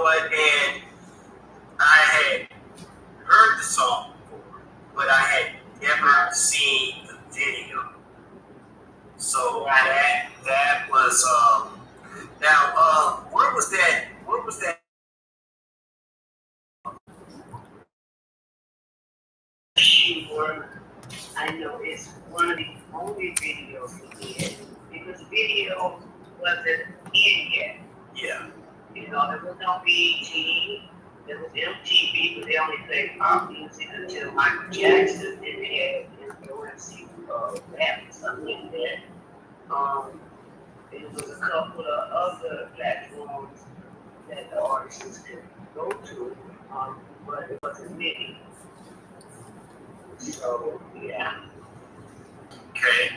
what? And I had heard the song before, but I had never seen the video. So that was now where was that? Where was that? Sure, I know it's one of the only videos we did because video wasn't in yet. Yeah. You know, there was no BET, there was MTV, but they only played pop music until Michael Jackson and they had influencing rap or something like that. There was a couple of other platforms that the artists could go to, but it wasn't many. So, yeah. Okay.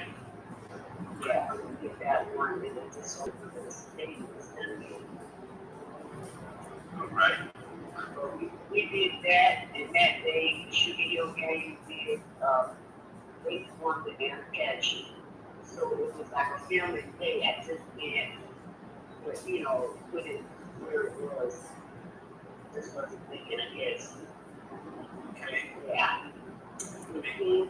Yeah, we did that one, and it just opened the state was gonna be. All right. So we did that, and that day, Sugar Hill Gang did, they won the damn catchy. So it was like a filming day at this end, but you know, put it where it was. This wasn't thinking, I guess. Okay. Yeah. Mm-hmm.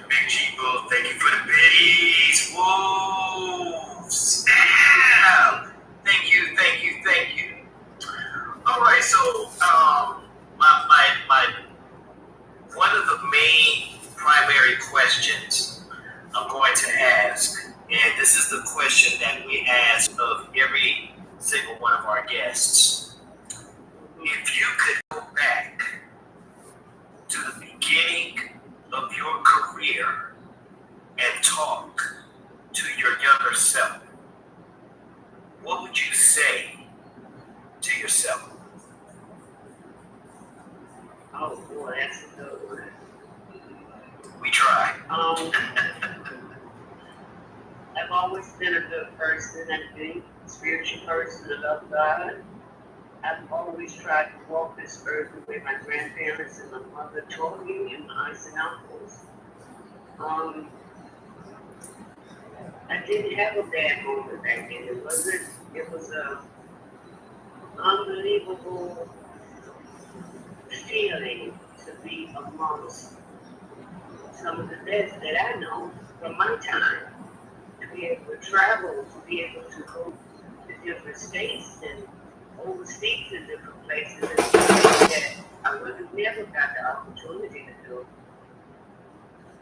Big G Bull, thank you for the biddies. Whoa! Snap! Thank you, thank you, thank you. All right, so my one of the main primary questions I'm going to ask, and this is the question that we ask of every single one of our guests. If you could go back to the beginning of your career and talk to your younger self, what would you say to yourself? Oh boy, that's a good one. We try. I've always been a good person and a good spiritual person. I love God. I've always tried to walk this earth the way my grandparents and my mother taught me, and my aunts and uncles. I didn't have a bad moment back then. It was a unbelievable feeling to be amongst some of the best that I know from my time. To be able to travel, to be able to go to different states and overseas in different places and things that I would have never got the opportunity to do.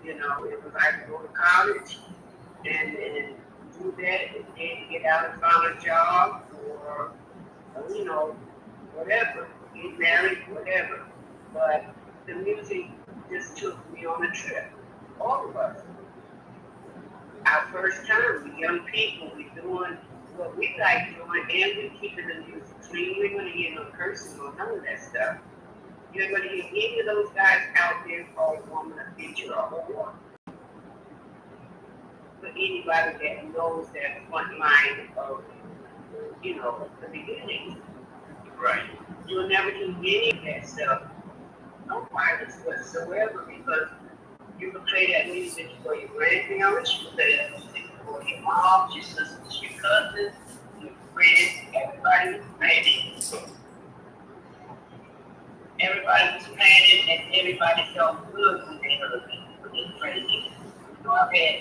You know, it was like go to college and do that and then get out and find a job or you know, whatever, get married, whatever. But the music just took me on a trip. All of us. Our first time, we young people, we doing what we like doing and we keeping the music clean. You ain't gonna hear no cursing or none of that stuff. You ain't gonna hear any of those guys out there call a woman a bitch or a whore. For anybody that knows that front line of, you know, the beginning. Right. You'll never do any of that stuff. No violence whatsoever because you can play that music for your grandparents, you can play that music for your mom, your sisters, your cousins, your friends, everybody was playing it. Everybody was playing it and everybody felt good when they heard it, when they played it. You know, I've had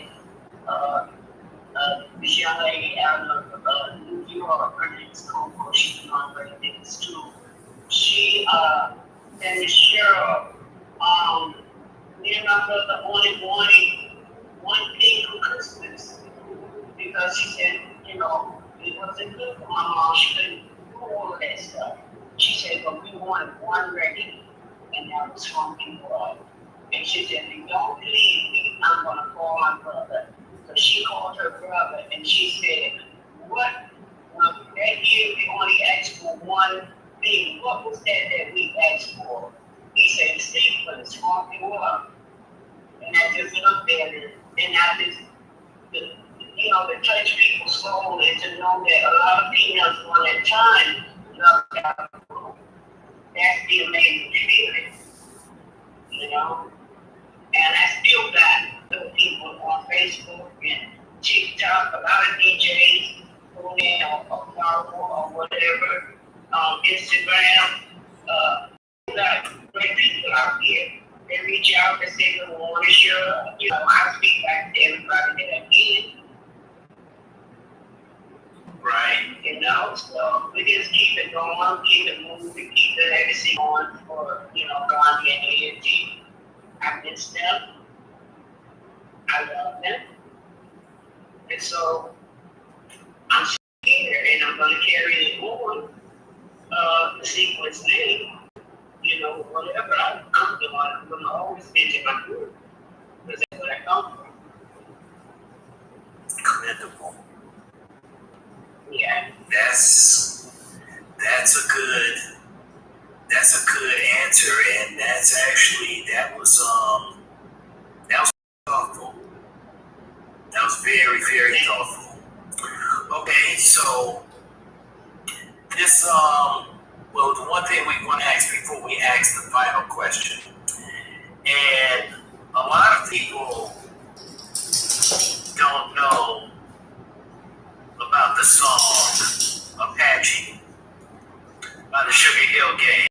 this young lady out of New York, her name is Coco, she's on very things too. She and Miss Cheryl, me and my brother only wanted one thing for Christmas because she said, you know, it wasn't good for my mom. She couldn't do all of that stuff. She said, but we wanted one record, and that was from New York. And she said, if you don't believe me, I'm going to call my brother. So she called her brother, and she said, what? Well, that year we only asked for one thing. What was that we asked for? He said, sequence, from New York. And I just looked at it, and I just, you know, to touch people's soul and to know that a lot of females on that time loved our people. That's the amazing feeling, you know? And I still got those people on Facebook and TikTok, a lot of DJs, TuneIn or Marvel or whatever, Instagram. Instagram. We got great people out here. They reach out and say good morning, sure. You know, I speak back to everybody that I can. Right. You know, so we just keep it going, keep it moving, keep the legacy going for, you know, Gandhi and ANT. I miss them. I love them. And so I'm here and I'm going to carry it on, the sequence name, you know, whatever I'm doing, I'm going to always mention my group because that's where I come from. Commendable. Yeah. That's a good answer, and that was thoughtful. That was very, very thoughtful. Okay, so this well, the one thing we want to ask before we ask the final question, and a lot of people don't know about the song Apache by the Sugar Hill Gang.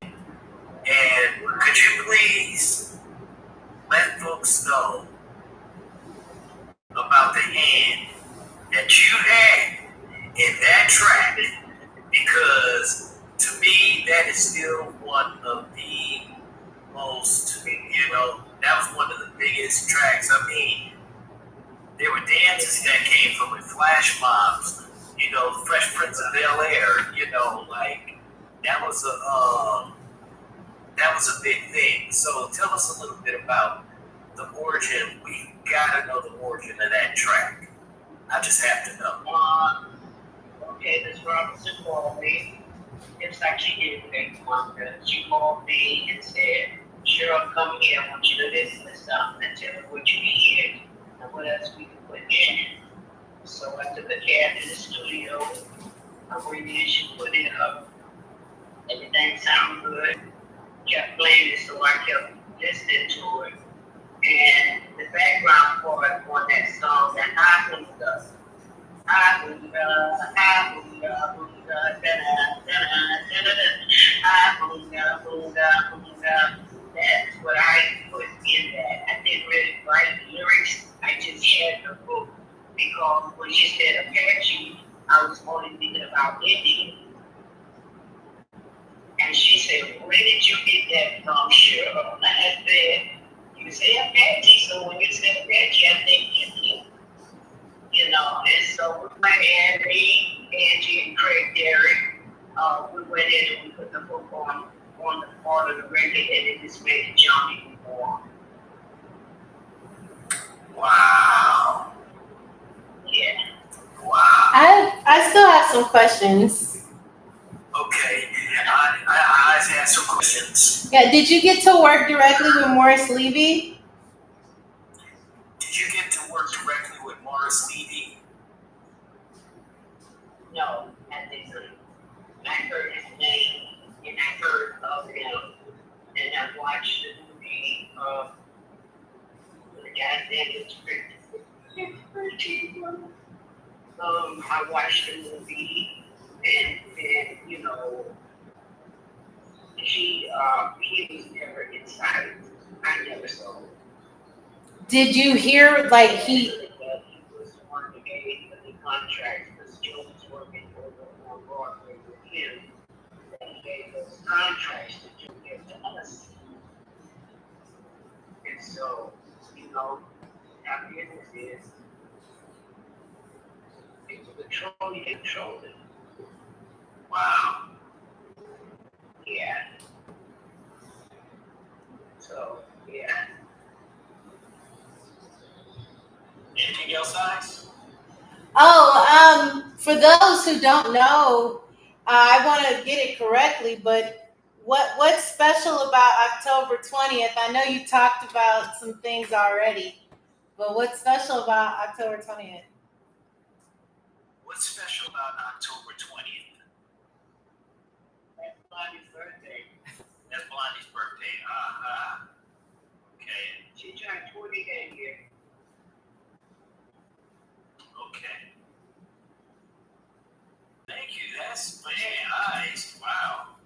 And could you please let folks know about the hand that you had in that track? Because to me, that is still one of the most, that was one of the biggest tracks. I mean, there were dances that came from it, flash mobs, the Fresh Prince of Bel-Air, like that was a big thing. So tell us a little bit about the origin. We gotta know the origin of that track. I just have to know. Okay, this Robinson called me. It's like she did make one. She called me and said, Cheryl, come here. I want you to listen to something and tell me what you hear and what else we can put in it. So I took a cab to the studio. I went in, she put it up. Everything sounded good. Kept playing it, so I kept listening to it. And the background part on that song, that high stuff. That's what I put in that. I didn't really write the lyrics. I just had the book because when she said Apache, I was only thinking about Indian. And she said, where did you get that from, Cheryl? And I said, you say Apache, so when you say Apache, I think Indian. And so with my aunt, me, Angie, and Craig Derrick, we went in and we put the book on the part of the record, and it just made it jump even more. Wow. Yeah. Wow. I still have some questions. Okay. I have some questions. Yeah, did you get to work directly with Morris Levy? Did you get to work directly with Morris Levy? No, I didn't. I heard his name, and I heard of him, and I watched the movie the guy's name is pretty. I watched the movie, and he was never inside. I never saw him. Did you hear he was one of the gave the contracts because Joe was working over on Broadway with him. And he gave those contracts to give to us. And so, our business is it's control you control it. Wow. Yeah. So, yeah. Anything else, guys? for those who don't know, I want to get it correctly, but what's special about October 20th? I know you talked about some things already, but what's special about October 20th? What's special about October 20th? That's Blondie's birthday. That's Blondie's birthday. Okay. She turned 20 that year. Okay. Thank you. That's nice. Wow.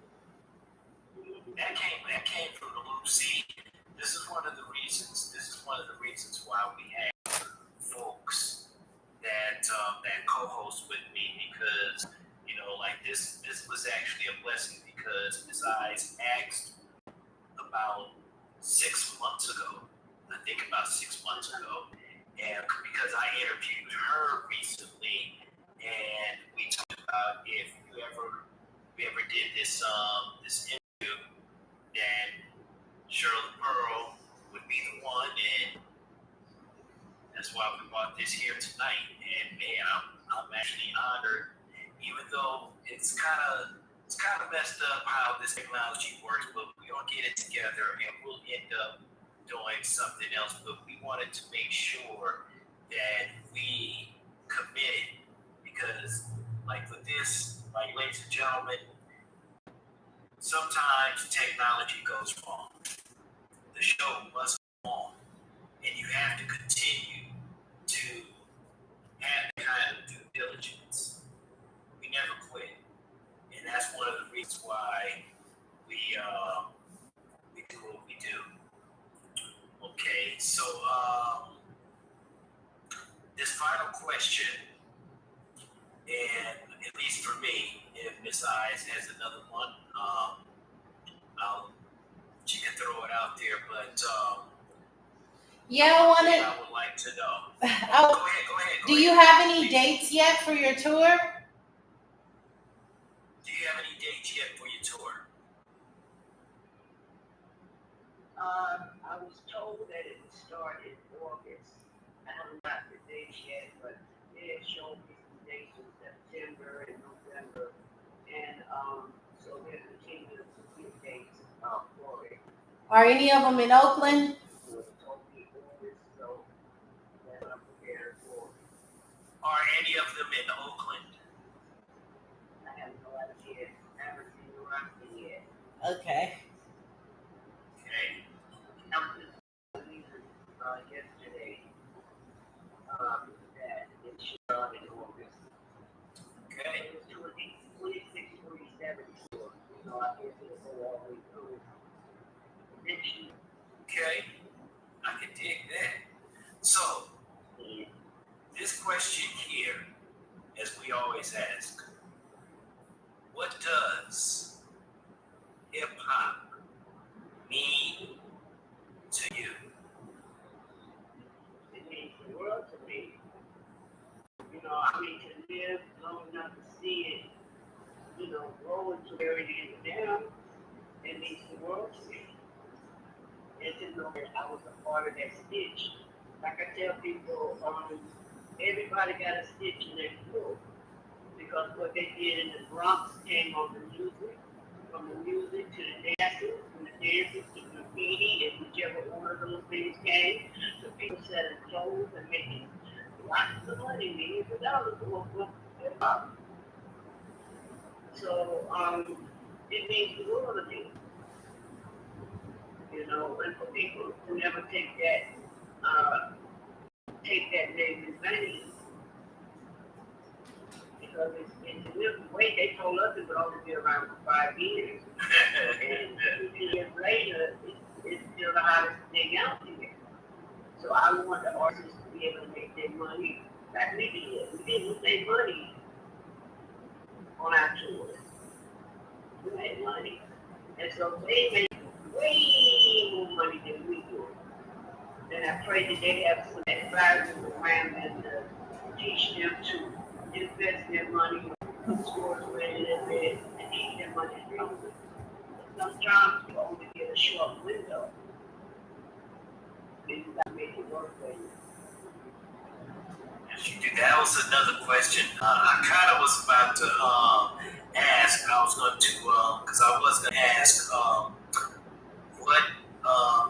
MsEyez asked about 6 months ago. I think about 6 months ago. And because I interviewed her recently, and we talked about if we ever did this interview, then Shirley Pearl would be the one, and that's why we brought this here tonight. And man, I'm actually honored, even though it's kind of messed up how this technology works, but we're gonna get it together and we'll end up doing something else. But we wanted to make sure that we committed, because like with this, like ladies and gentlemen, sometimes technology goes wrong. The show must go on, and you have to continue to have the kind of due diligence. We never quit, and that's one of the reasons why we do what we do. Okay, so this final question, and at least for me, if MsEyez has another one, she can throw it out there. But Yeah, I want to. I would like to know. Go ahead. Do you have any dates yet for your tour? Do you have any dates yet for your tour? I was told that it would start in August. I haven't got the dates yet, but they showed me some dates in September and November, and so they're continuing to give dates for it. Are any of them in Oakland? So they told me August, so that's what I'm prepared for. Are any of them in Oakland? I have no idea. I haven't seen the roster yet. Okay. Okay. I was just leaving yesterday. That it started in August. Okay. It was 26, 27, so I guess it'll go all the way through next year. Okay. I can dig that. So, this question here, as we always ask, what does hip hop mean to you? It means the world to me. I mean, to live long enough to see it, grow into where it is now, it means the world to me. And to know that I was a part of that stitch. Like I tell people, everybody got a stitch in their crew, because what they did in the Bronx came on the music, from the music to the dances, from the dances to graffiti, and whichever one of those things came, the people selling clothes and making lots of money, millions of dollars with hip hop. So it means the world to me. And for people who never take that name in vain, because it's the way they told us it would only be around for 5 years, and 2 years later, it's still the hottest thing out there. So I want the artists to be able to make their money like we did. We didn't make money on our tours. We made money. And so they make way more money than we do. And I pray that they have some advisors around them to teach them to invest their money, put scores where it is, and keep their money longer. Sometimes you only get a short window. Then you got to make it work for you. Yes, you did. That was another question. I kind of was about to ask. I was going to, because I was going to ask what,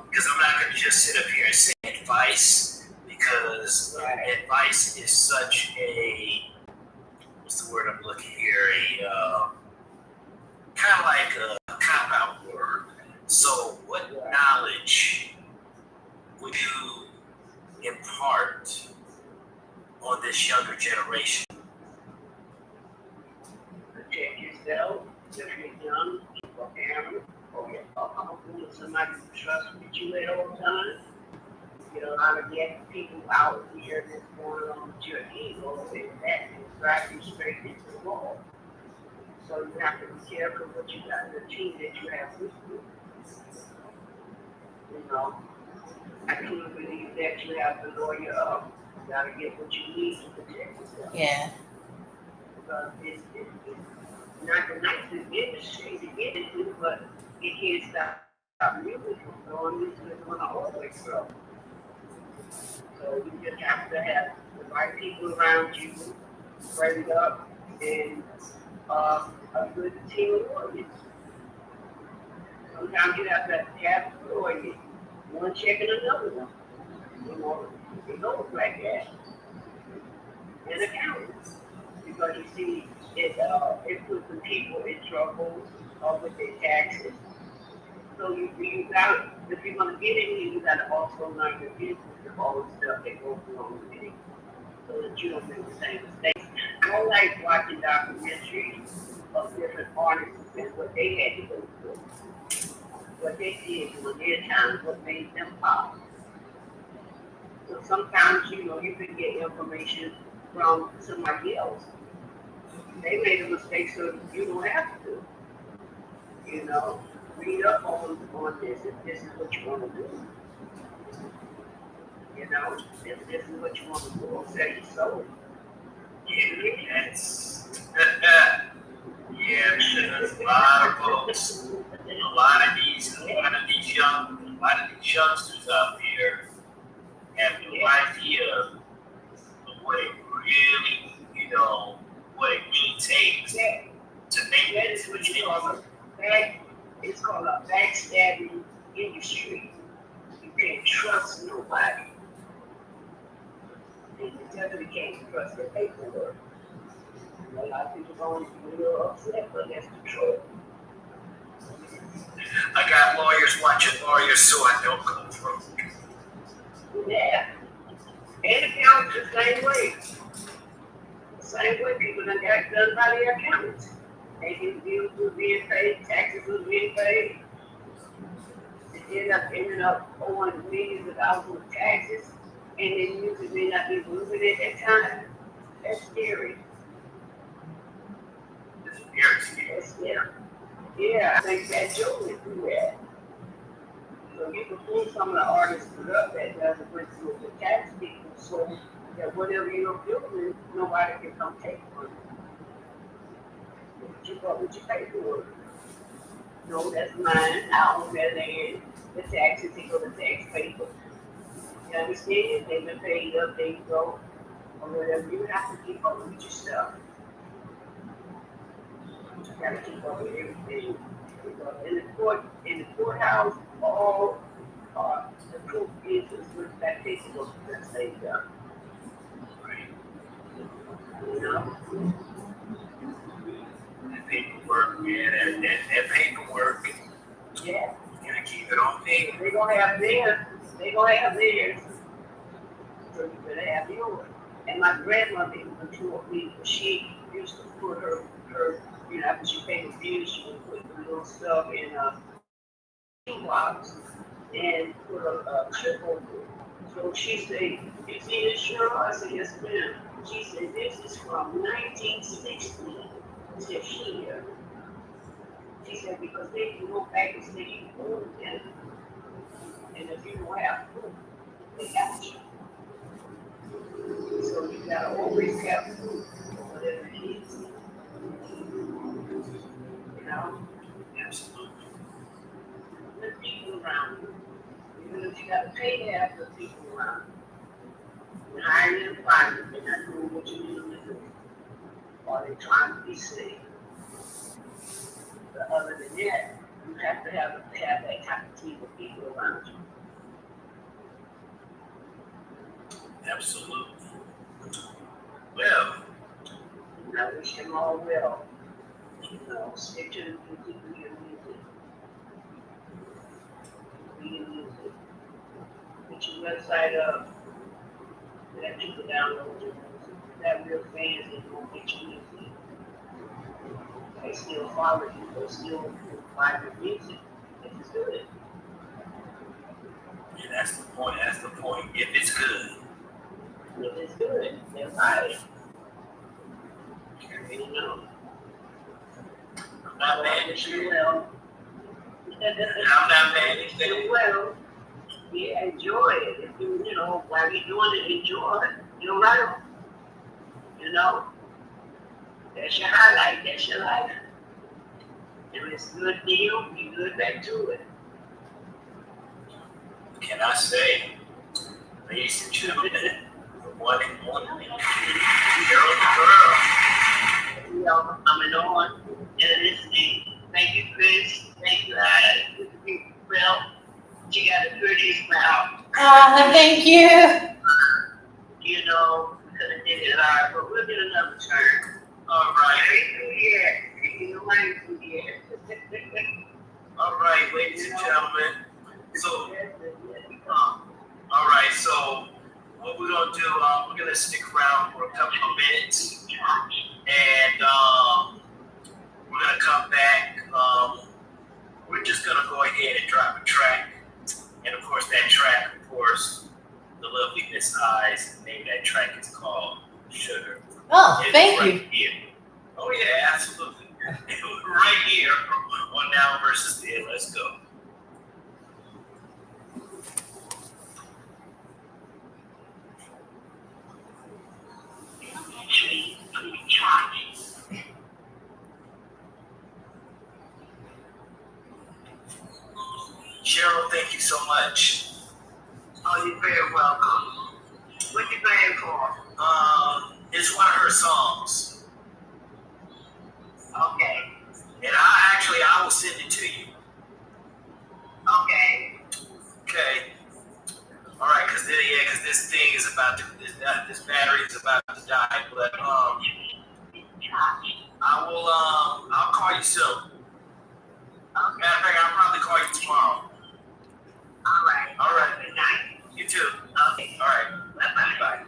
because I'm not going to just sit up here and say advice, because advice is such a, what's the word I'm looking here? A kind of like a cop-out word. So, what knowledge would you impart on this younger generation? Protect yourself if you're young, or parent, or your uncle, somebody who trusts with you at all times. A lot of young people out here that's going on with your ego, and that will drive you straight into the wall. So you have to be careful what you got in the team that you have with you. You know, I truly believe that you have the lawyer up. You gotta get what you need to protect yourself. Yeah. Because it's not the nicest industry to get into, but it can't stop music from growing. Music is going to always grow. So you just have to have the right people around you, trained up, and a good team of lawyers. Sometimes you have to have a lawyer, one checking another one. You know, it goes like that. And accountants. Because you see, it puts the people in trouble with their taxes. So you got, if you're going to get in here, you got to also learn the business of all the stuff that goes along with it, so that you don't make the same mistakes. I like watching documentaries of different artists and what they had to go through, what they did during their time, what made them pop. So sometimes, you know, you can get information from somebody else. They made a mistake, so you don't have to. You know, read up on this if this is what you want to do. You know, if this is what you want to do, it'll sell your soul. Yeah, that's yeah, because a lot of folks, a lot of these youngsters out there have no idea of what it really, you know, what it really takes to make it to It's called it's called a backstabbing industry. You can't trust nobody. And you definitely can't trust their paperwork. A lot of people don't be real upset, but that's the truth. I got lawyers watching lawyers so I don't go through. Yeah. And accountants the same way. The same way people done got done by their accountants. They didn't bills were being paid, taxes was being paid. They ended up owing millions of dollars of taxes, and then music may not be moving at that time. That's scary. It's very scary. That's scary. Yeah, I think that Joe went through that. So you can pull some of the artists up that doesn't went through the tax people, so that whatever you're doing, nobody can come take from you. What you got, what you pay for it? No, that's mine. I own that land. The taxes, they go to tax paper. You understand? They've been paid up, there you go. Or whatever. You have to keep up with your stuff. You gotta keep up with everything. In the courthouse, all the proof is with that paperwork that they done. You know? That paperwork, man, that paperwork, Yeah. you gotta keep it on paper. They're gonna have theirs. They're gonna have theirs. So you better have yours. And my grandmother even told me she used to put her you know, after she paid the bills, she would put the little stuff in a box and put a chip over it. So she said, "You see this, Cheryl?" I said, "Yes, ma'am." She said, "This is from 1960 to here." She said, "Because they can go back and say you own them. And if you don't have proof, they got you. So you gotta always have proof of whatever it is. You know, Absolutely. the people around you. Even if you gotta pay to have the people around you. And hire them fire, they're not doing what you need them to do. Or they're trying to be safe. But other than that, you have to have that type of team of people around you. Absolutely. Well, And I wish them all well. You know, stick to the music, do your music. Do your music. Put your website up. Let people download your music. That real fans that won't get your music. They still follow you. They still buy your music. If it's good. yeah, that's the point. That's the point. If it's good. If it's good, they'll buy it. You know. Not mad at you. Well, I'm not mad at you. well, yeah, enjoy it. If you know, while you're doing it, enjoy it. You're right. You know, that's your highlight. That's your life. If it's a good deal, be good back to it. Can I say, ladies and gentlemen, the one and only girl to girl. You know, coming on and listening. Thank you, Chris. Thank you, Ida. Well, she got the prettiest mouth. Thank you. You know, we could have did it live, but we'll get another turn. All right. You know, I ain't through yet. All right, ladies and gentlemen. So, all right, so what we're gonna do, we're gonna stick around for a couple of minutes, and we're gonna come back. We're just gonna go ahead and drop a track, and of course that track, of course, the lovely MsEyez. The name of that track is called Sugar. Oh, It's thank right you. Here. Oh yeah, absolutely. Right here on Now versus Then. Let's go. Cheryl, thank you so much. Oh, you're very welcome. What you paying for? It's one of her songs, Okay. and I will send it to you. Okay. Okay. All right, because this thing is about to this battery is about to die. But I will I'll call you soon. Matter of fact, I'll probably call you tomorrow. All right. All right. Good night. You too. Okay. All right. Bye-bye. Bye.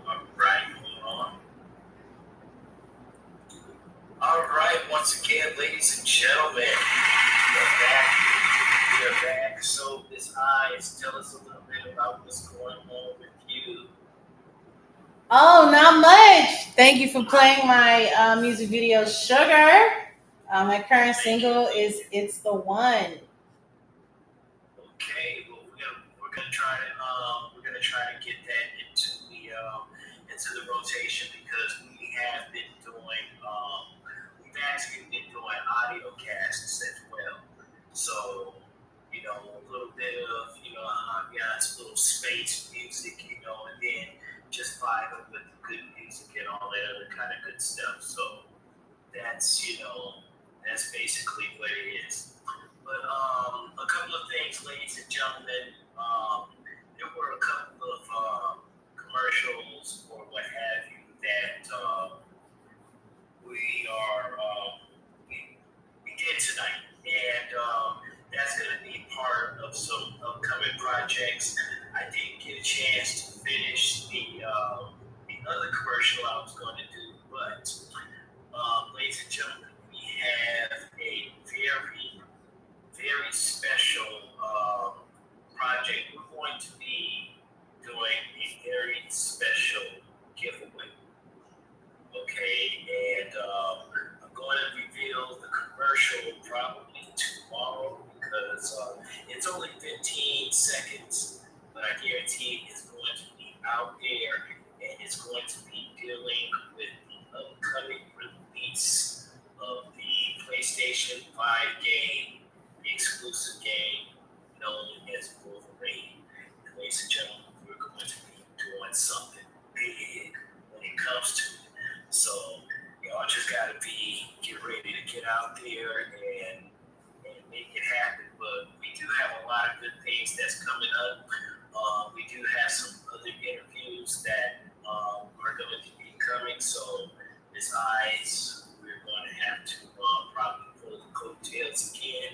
All right. Hold on. All right. Once again, ladies and gentlemen, we're back. We are back. So, MsEyez, tell us a little bit about what's going on with you. Oh, not much. Thank you for playing my music video, Sugar. My current single is "It's the One." Okay, well we're gonna try to get that into the rotation because we have been doing we've actually been doing audio casts as well. So a little bit of ambiance, a little space music, and then just vibing with the good music and all that other kind of good stuff. So that's that's basically what it is. But a couple of things, ladies and gentlemen. There were a couple of commercials or what have you that we are we did tonight, and that's going to be part of some upcoming projects. I didn't get a chance to finish the other commercial I was going to do, but ladies and gentlemen, we have a very special project. We're going to be doing a very special giveaway. Okay, and I'm going to reveal the commercial probably tomorrow because it's only 15 seconds, but I guarantee it's going to be out there and it's going to be dealing with the upcoming release of the PlayStation 5 game, the exclusive game known as Wolverine. And ladies and gentlemen, we're going to be doing something big when it comes to it. So y'all just gotta get ready to get out there and make it happen. But we do have a lot of good things that's coming up. We do have some other interviews that are going to be coming. So MsEyez, we're going have to probably pull the coattails again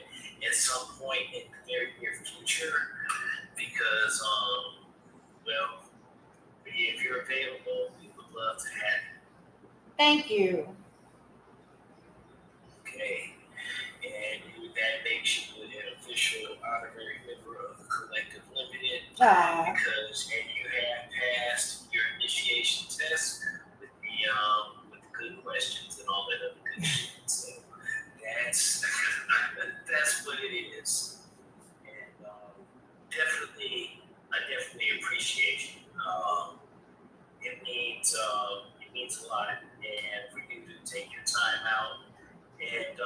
at some point in the very near future because, well, if you're available, we would love to have you. Thank you. Okay. And that makes you an official honorary member of the Collective Limited because and you have passed your initiation test with the good questions and all that other good shit. So that's that's what it is. And I definitely appreciate you. It means a lot, and for you to take your time out and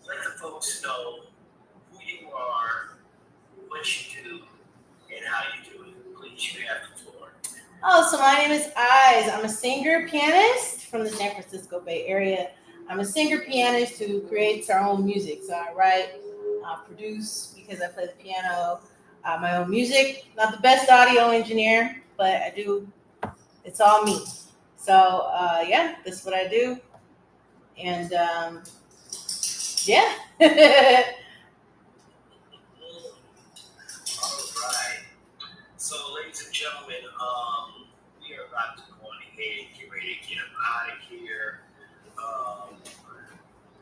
let the folks know who you are, what you do, and how you do it. Please, you have the floor. Oh, so my name is Eyes. I'm a singer pianist from the San Francisco Bay Area. I'm a singer pianist who creates our own music. So I write, produce because I play the piano, my own music. Not the best audio engineer, but I do. It's all me. So yeah, this is what I do, and yeah. All right. So, ladies and gentlemen, we are about to go on ahead and get ready to get them out of here.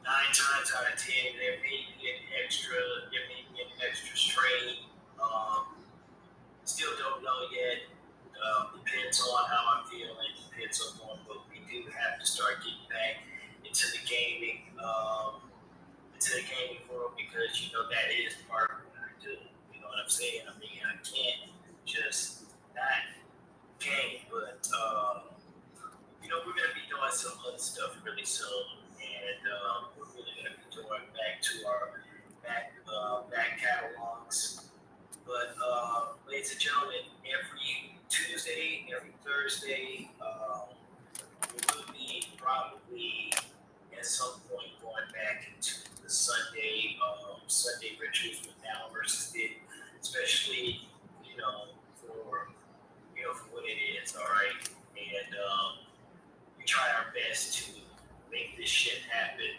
9 times out of 10, there may be an extra strain. Still don't know yet. Depends on how I'm feeling. Depends on what we do have to start getting back into the gaming world because that is part of what I do. You know what I'm saying? I mean, I can't just not game, but we're gonna be doing some other stuff really soon, and we're really gonna be going back to our back catalogs. But ladies and gentlemen, every Tuesday, every Thursday, we will be probably at some point going back into the Sunday rituals with now versus then, especially for what it is, all right. And we try our best to make this shit happen.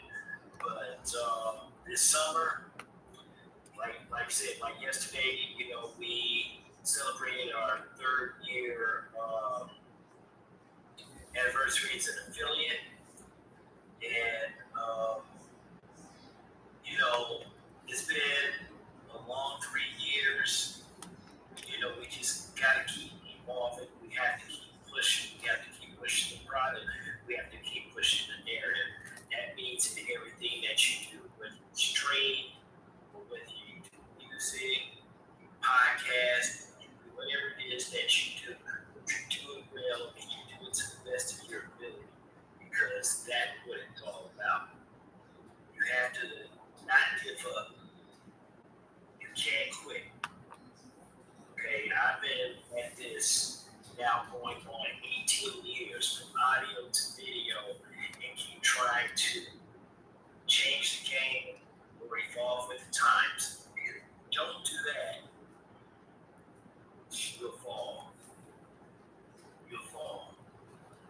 But this summer, like I said, like yesterday, we celebrated our 3rd year anniversary as an affiliate, and it's been a long 3 years. We just gotta keep evolving. We have to keep pushing. We have to keep pushing the product. We have to keep pushing the narrative. That means in everything that you do, whether you stream or whether you do music, podcast, whatever it is that you do it well and you do it to the best of your ability because that's what it's all about. You have to not give up. You can't quit. Okay, I've been at this now going on 18 years from audio to video and keep trying to change the game or evolve with the times. If you don't do that, you'll fall. You'll fall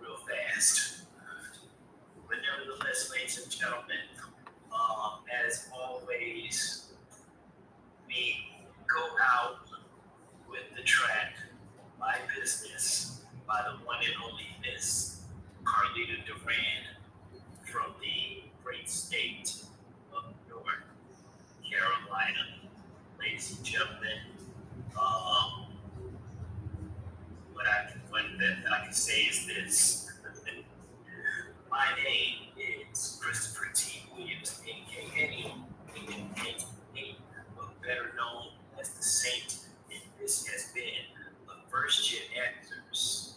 real fast. But nevertheless, ladies and gentlemen, as always, we go out with the track My Business by the one and only Miss Carlita Duran from the great state of North Carolina. Ladies and gentlemen, what I can say is this. My name is Christopher T. Williams, a.k.a. but better known as the Saint, and this has been a First Gen Actors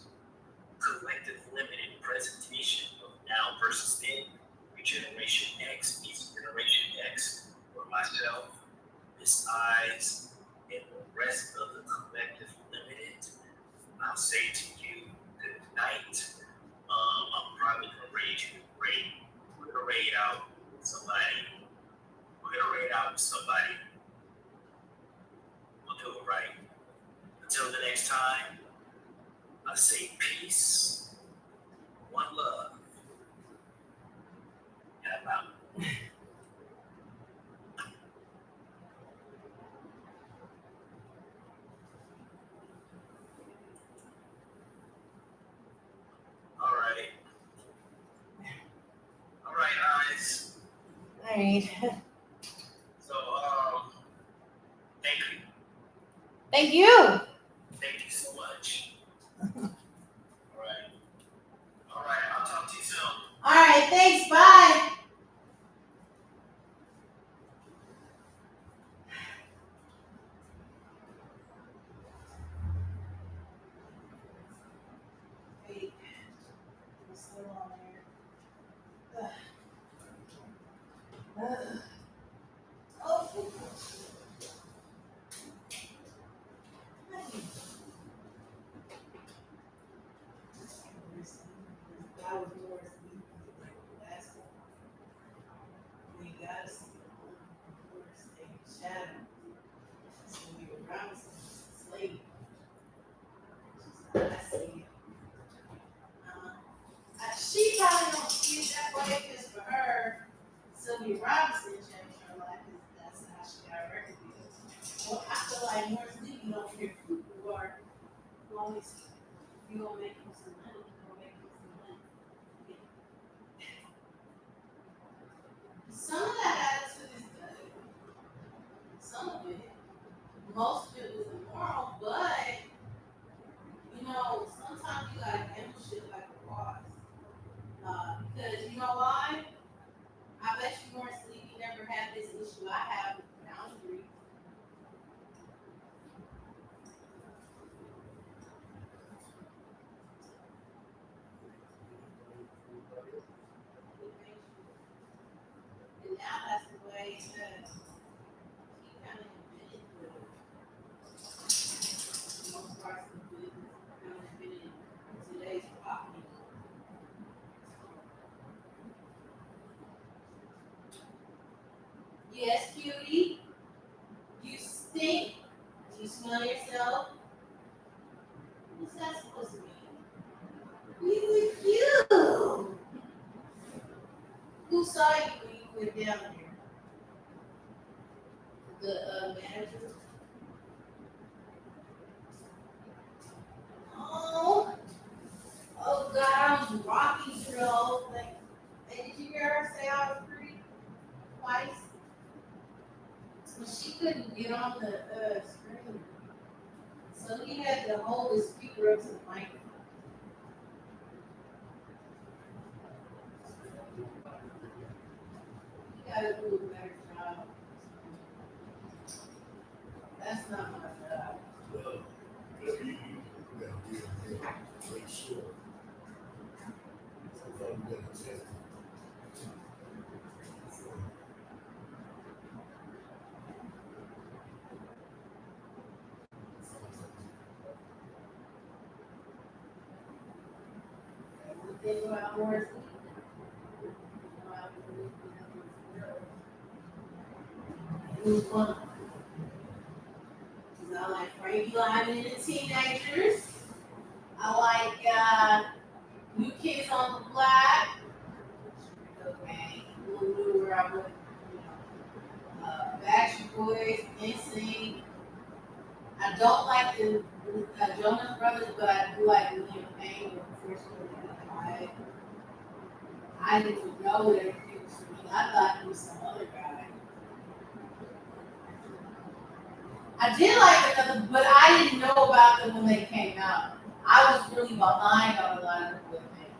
Collective Limited presentation of Now versus Then, Regeneration X meets Generation X, for myself, MsEyez, and the rest of the Collective Limited. I'll say to you, good night. I'm probably gonna raid. We're gonna raid out with somebody. We'll do it right. Until the next time, I say peace, one love. Have right. So, thank you. Thank you. Thank you so much. All right. All right. I'll talk to you soon. All right, thanks. Bye. Wait, it's still on there. Oh. That was more last one. We got to see the shadow. So we were Robinson, slave. I see. She probably don't see it that way because for her, Sylvia Robinson changed her life because that's how she got recognized. Well, I feel like Morris Lee, you don't hear people who are always, you gonna make him some money, you gonna make him some money. Some of that attitude is good. Some of it. Most of it was immoral, but you know, sometimes you gotta handle shit like a boss. Because you know why? I bet you Morris Lee never had this issue I have with boundaries. And now that's the way that he kind of invented most parts of the business, kind of invented today's pop music. Yes, cutie, you stink. Do you smell yourself? What's that supposed to mean? You look cute. Who saw you when you went down there? The manager. Oh, oh God, I was rocking through the whole thing. And did you hear her say I was pretty twice? Well, she couldn't get on the screen, so he had to hold his speaker up to the microphone. He got to do a better job. That's not my job. Well, whatever you gotta do, you gotta make sure. Sometimes you gotta test. The thing about Morris Lee, it was fun. I like Frankie Lyman and the Teenagers. I like New Kids on the Block. Okay, Blue where I went, Backstreet Boys, NSYNC. I don't like the Jonas Brothers, but I do like William Payne. Unfortunately, I didn't know that everything was for me. I thought he was some other guy. I did like another, but I didn't know about them when they came out. I was really behind on a lot of the things.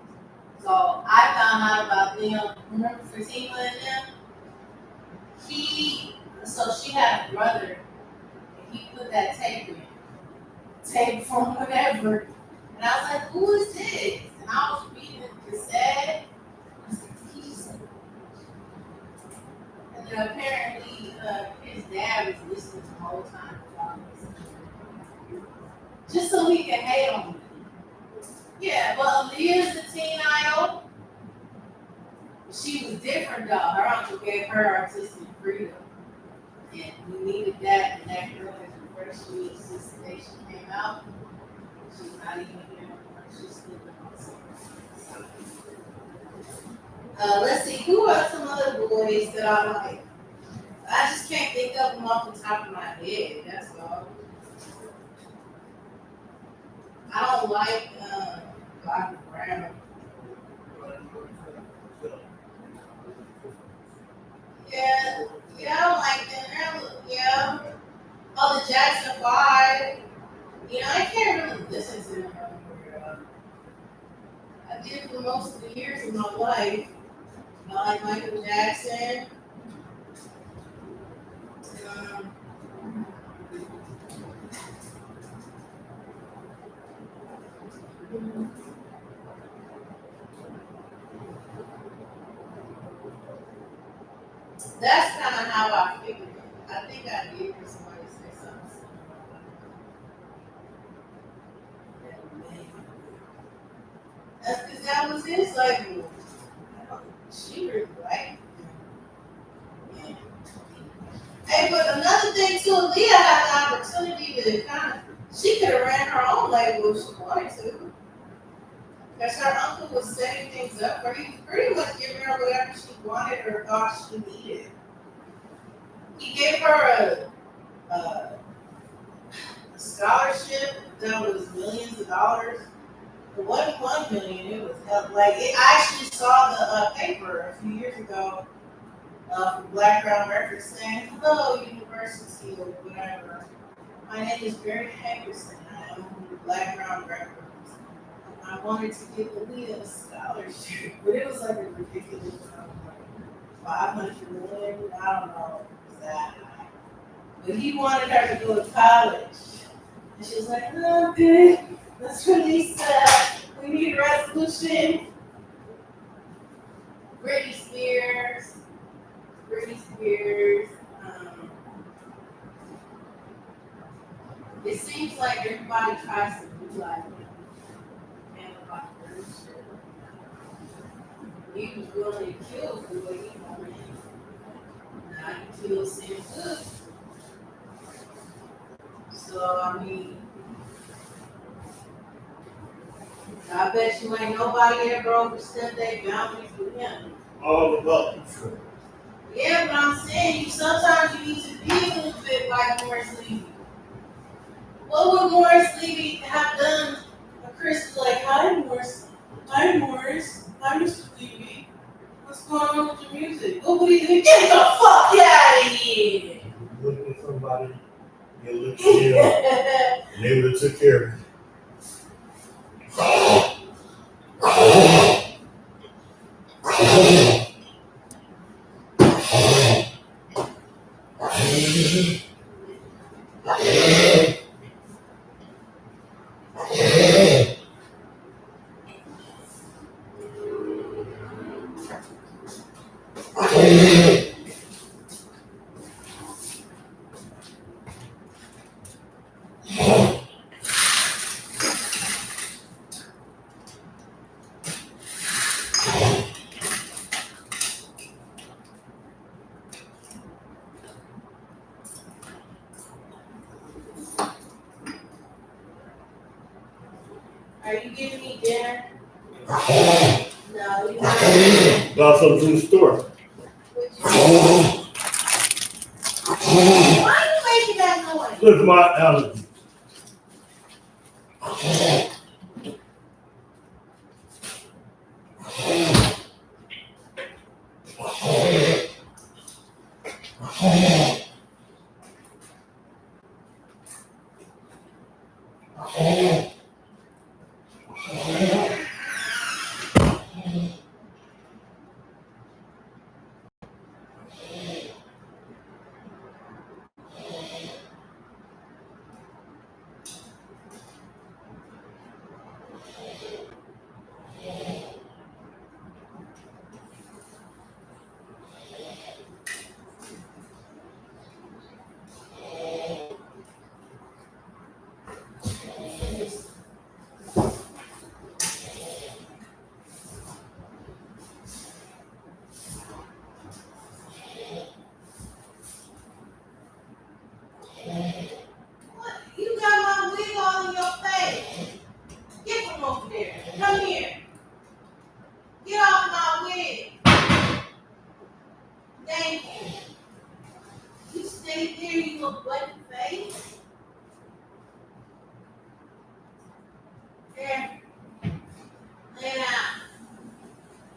So I found out about them. Remember Fatima and them? So she had a brother, and he put that tape from whatever. And I was like, who is this? And I was reading the cassette. I was like, Jesus. And then apparently his dad was listening to the whole time. Just so he can hate on me. Yeah, well, Aaliyah's the teen idol. She was different though. Her uncle gave her artistic freedom. And we needed that, and that girl has been first week since the day she came out. She's not even here anymore. She's still in the let's see, who are some other boys that I like? I just can't think of them off the top of my head, that's all. I don't like Bobby Brown. Yeah, yeah, like that. Yeah. Oh, the Jackson 5. You know, I can't really listen to them anymore. I did for most of the years of my life. I like Michael Jackson. Um, that's kind of how I figured it. I think I did hear somebody say something similar. That's because that was his like. She really liked it. Hey, but another thing too, Leah had the opportunity to kind of, she could have ran her own label if she wanted to. Because her uncle was setting things up for you, pretty much giving her whatever she wanted or thought she needed. He gave her a scholarship that was millions of dollars. It wasn't 1 million, it was like, I actually saw the paper a few years ago from Black Ground Records saying, hello, university or whatever. My name is Barry Hankerson. I am from Black Ground Records. I wanted to give Aaliyah a scholarship, but it was like a ridiculous amount, like 500 million. I don't know that high. But he wanted her to go to college. And she was like, oh, good. Let's release that. We need a resolution. Britney Spears. Britney Spears. It seems like everybody tries to do like and about shit. He was willing to kill for what he wanted. Now he kills him good. So I mean, I bet you ain't nobody ever overstepped their boundaries with him. All about the truth. Yeah, but I'm saying sometimes you need to be a little bit like Morris Levy. What would Morris Levy have done? Chris was like, hi Morris. Hi Morris. Hi Mr. Levy. What's going on with your music? What would he do? Get the fuck out of here! You look at somebody, you look at them, and they would have took care of Are you giving me dinner? No, you're not. Got something from the store. Why are you making that noise? Look at my allergy. What? You got my wig all in your face. Get from over there. Come here. Get off my wig. Thank you. You stay there, you little button face. There. Lay it out.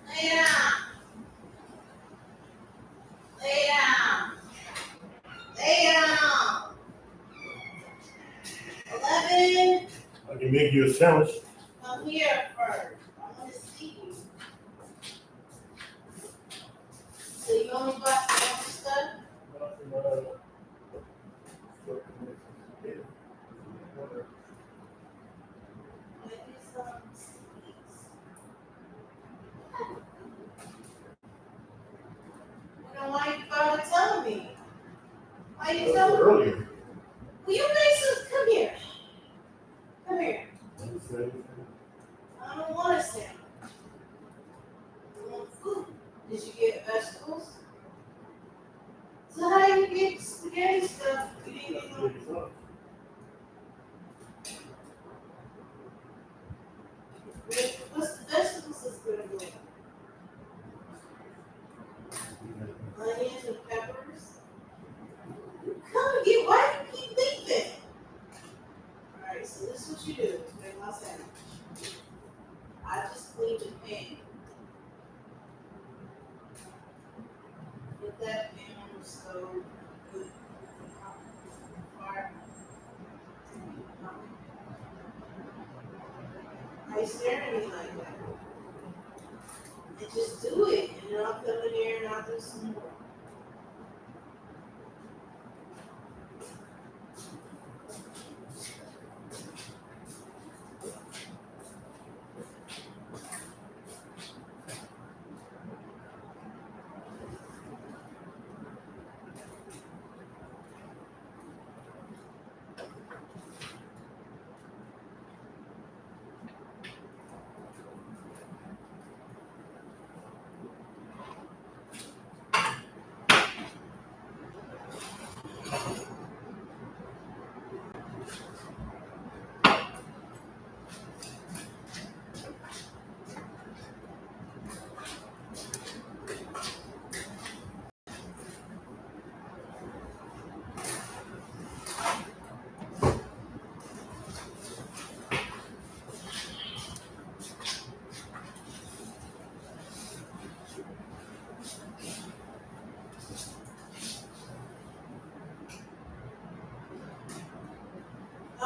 Lay it out. Lay it can make you a sandwich. Come here first. I want to see you. So you want me to buy some extra stuff? Maybe some sweets. Then why you gotta tell me? Why you tell me? Earlier. Will you make some? Come here. Come here. I don't want a sandwich. I want food. Did you get vegetables? So how you get spaghetti stuff? You didn't get no. What's the vegetables that's gonna go? Onions and peppers. Come and get. Why do you keep leaving? All right, so this is what you do. Make my sandwich. I just cleaned the pan. Put that pan on the stove. Put fire. Why you staring at me like that? And just do it, and then I'll come in here and I'll do some more.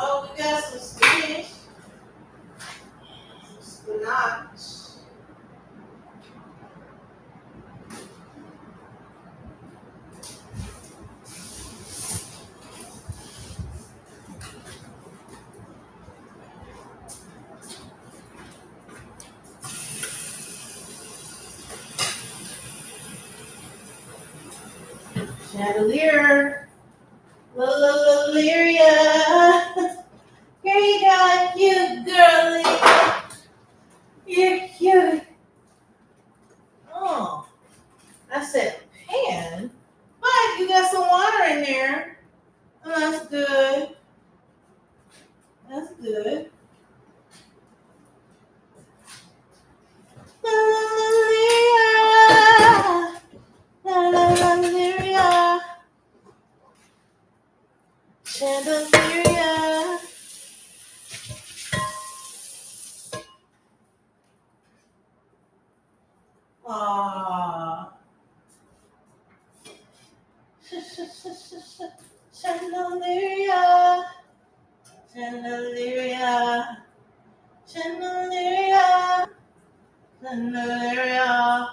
Oh, we got some spinach, some spinach. Chandelier. Lyria. Here you go, cute girlie. You're cute. Oh, I said pan. But you got some water in there. Oh, that's good. That's good. Lyria. Chandelier. Aww. Chandelier. Chandelier. Chandelier. Chandelier.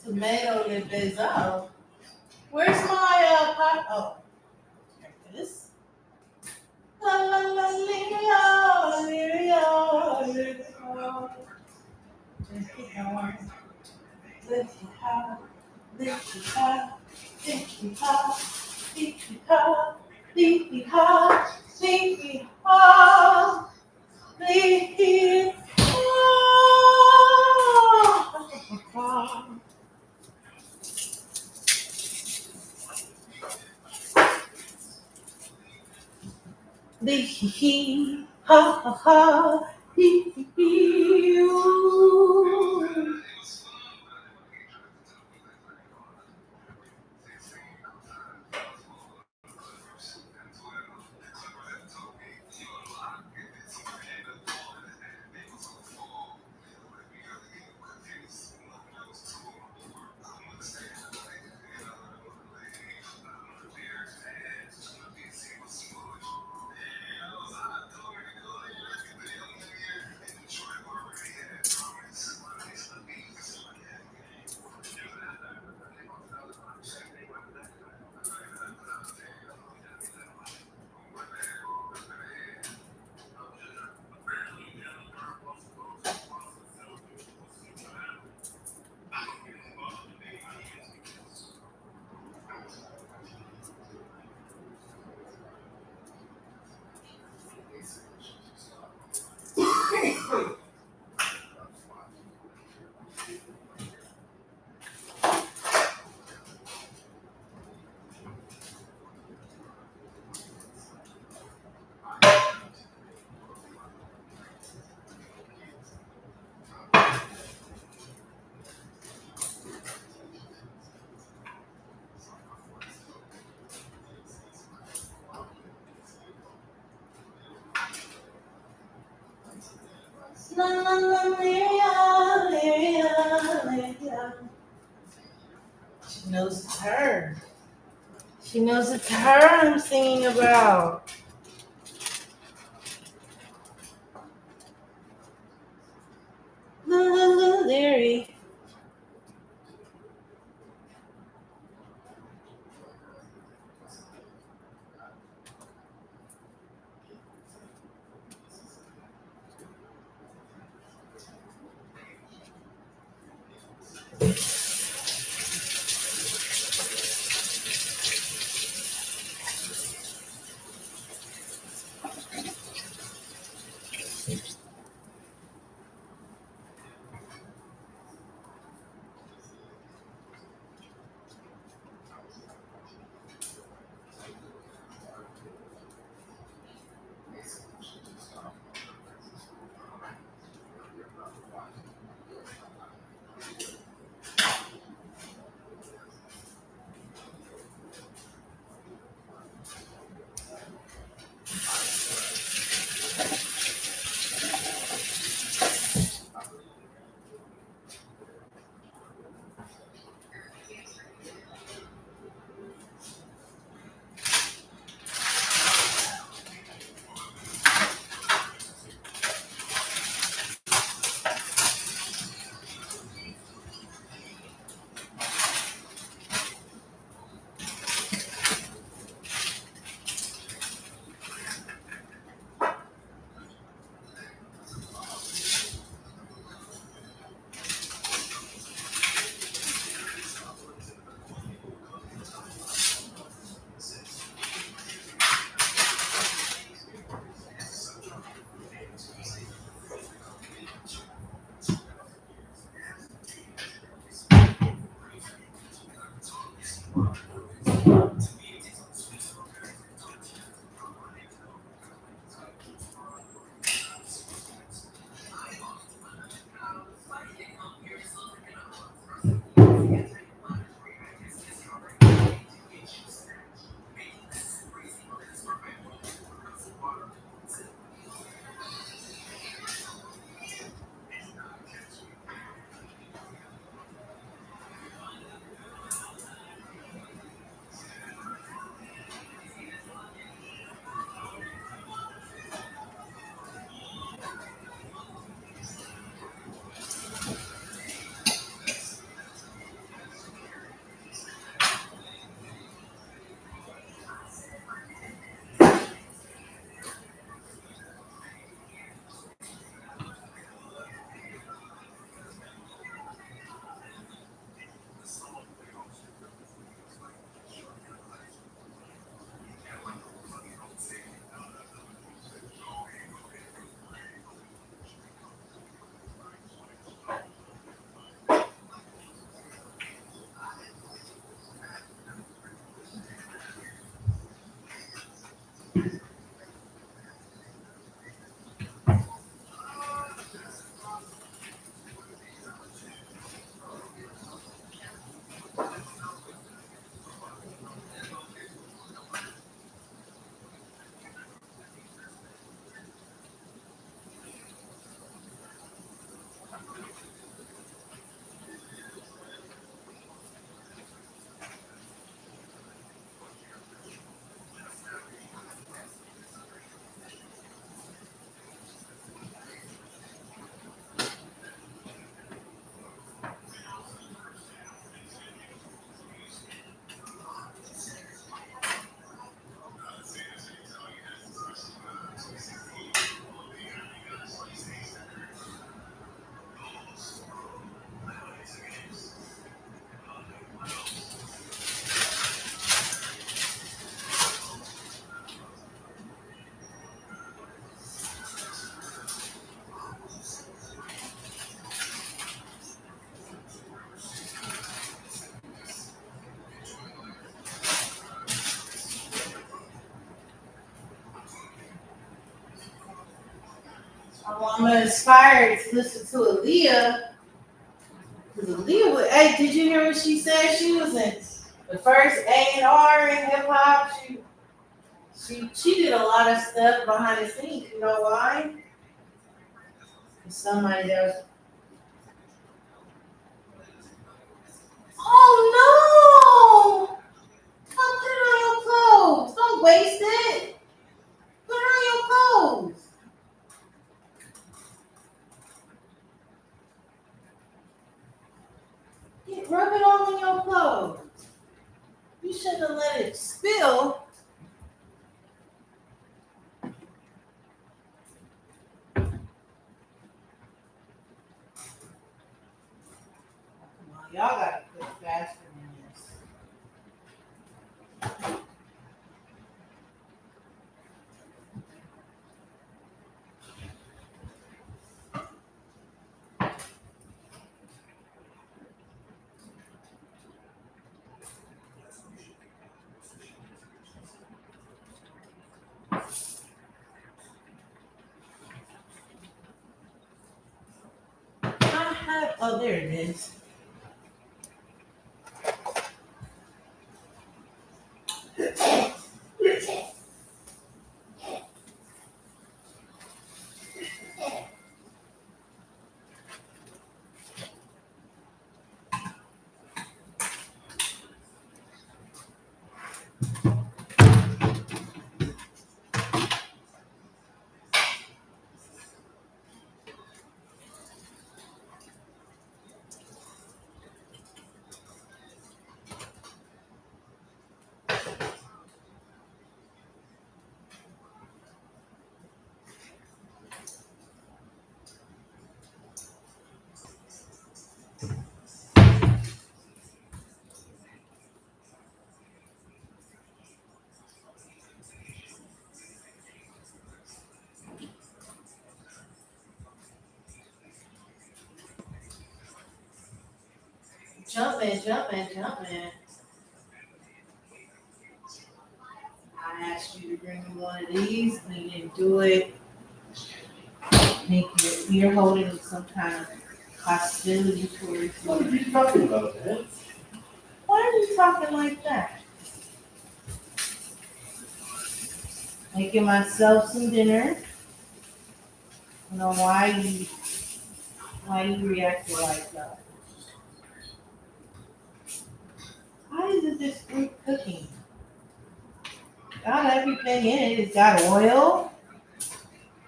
Tomato de basil. Where's my pot? Oh, here it is. La la la liria, liria, liria. Lift it high, lift it high, lift it high, lift it high, lift it high, lift it high, lift it high, lift it high. Hee ha ha ha, hee ooh. La la la Lyria, Lyria, Lyria. She knows it's her. She knows it's her I'm singing about. La la la Lyria. I'm inspired to listen to Aaliyah. Because Aaliyah, hey, did you hear what she said? She was in the first A&R in hip hop. She did a lot of stuff behind the scenes. You know why? Somebody else. Oh no! Don't put it on your clothes. Don't waste it. Put it on your clothes. Rub it all on your clothes. You shouldn't have let it spill. Come on, y'all gotta cook faster than this. Oh, there it is. Jumping. I asked you to bring me one of these, and you didn't do it. You're holding some kind of hostility towards What are me. you talking about, man? Why are you talking like that? Making myself some dinner. I don't know why you reacted like that. How is this fruit cooking? Got everything in it. It's got oil,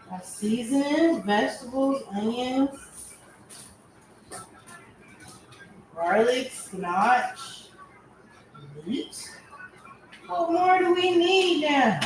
got seasonings, vegetables, onions, garlic, spinach, meat. What more do we need now?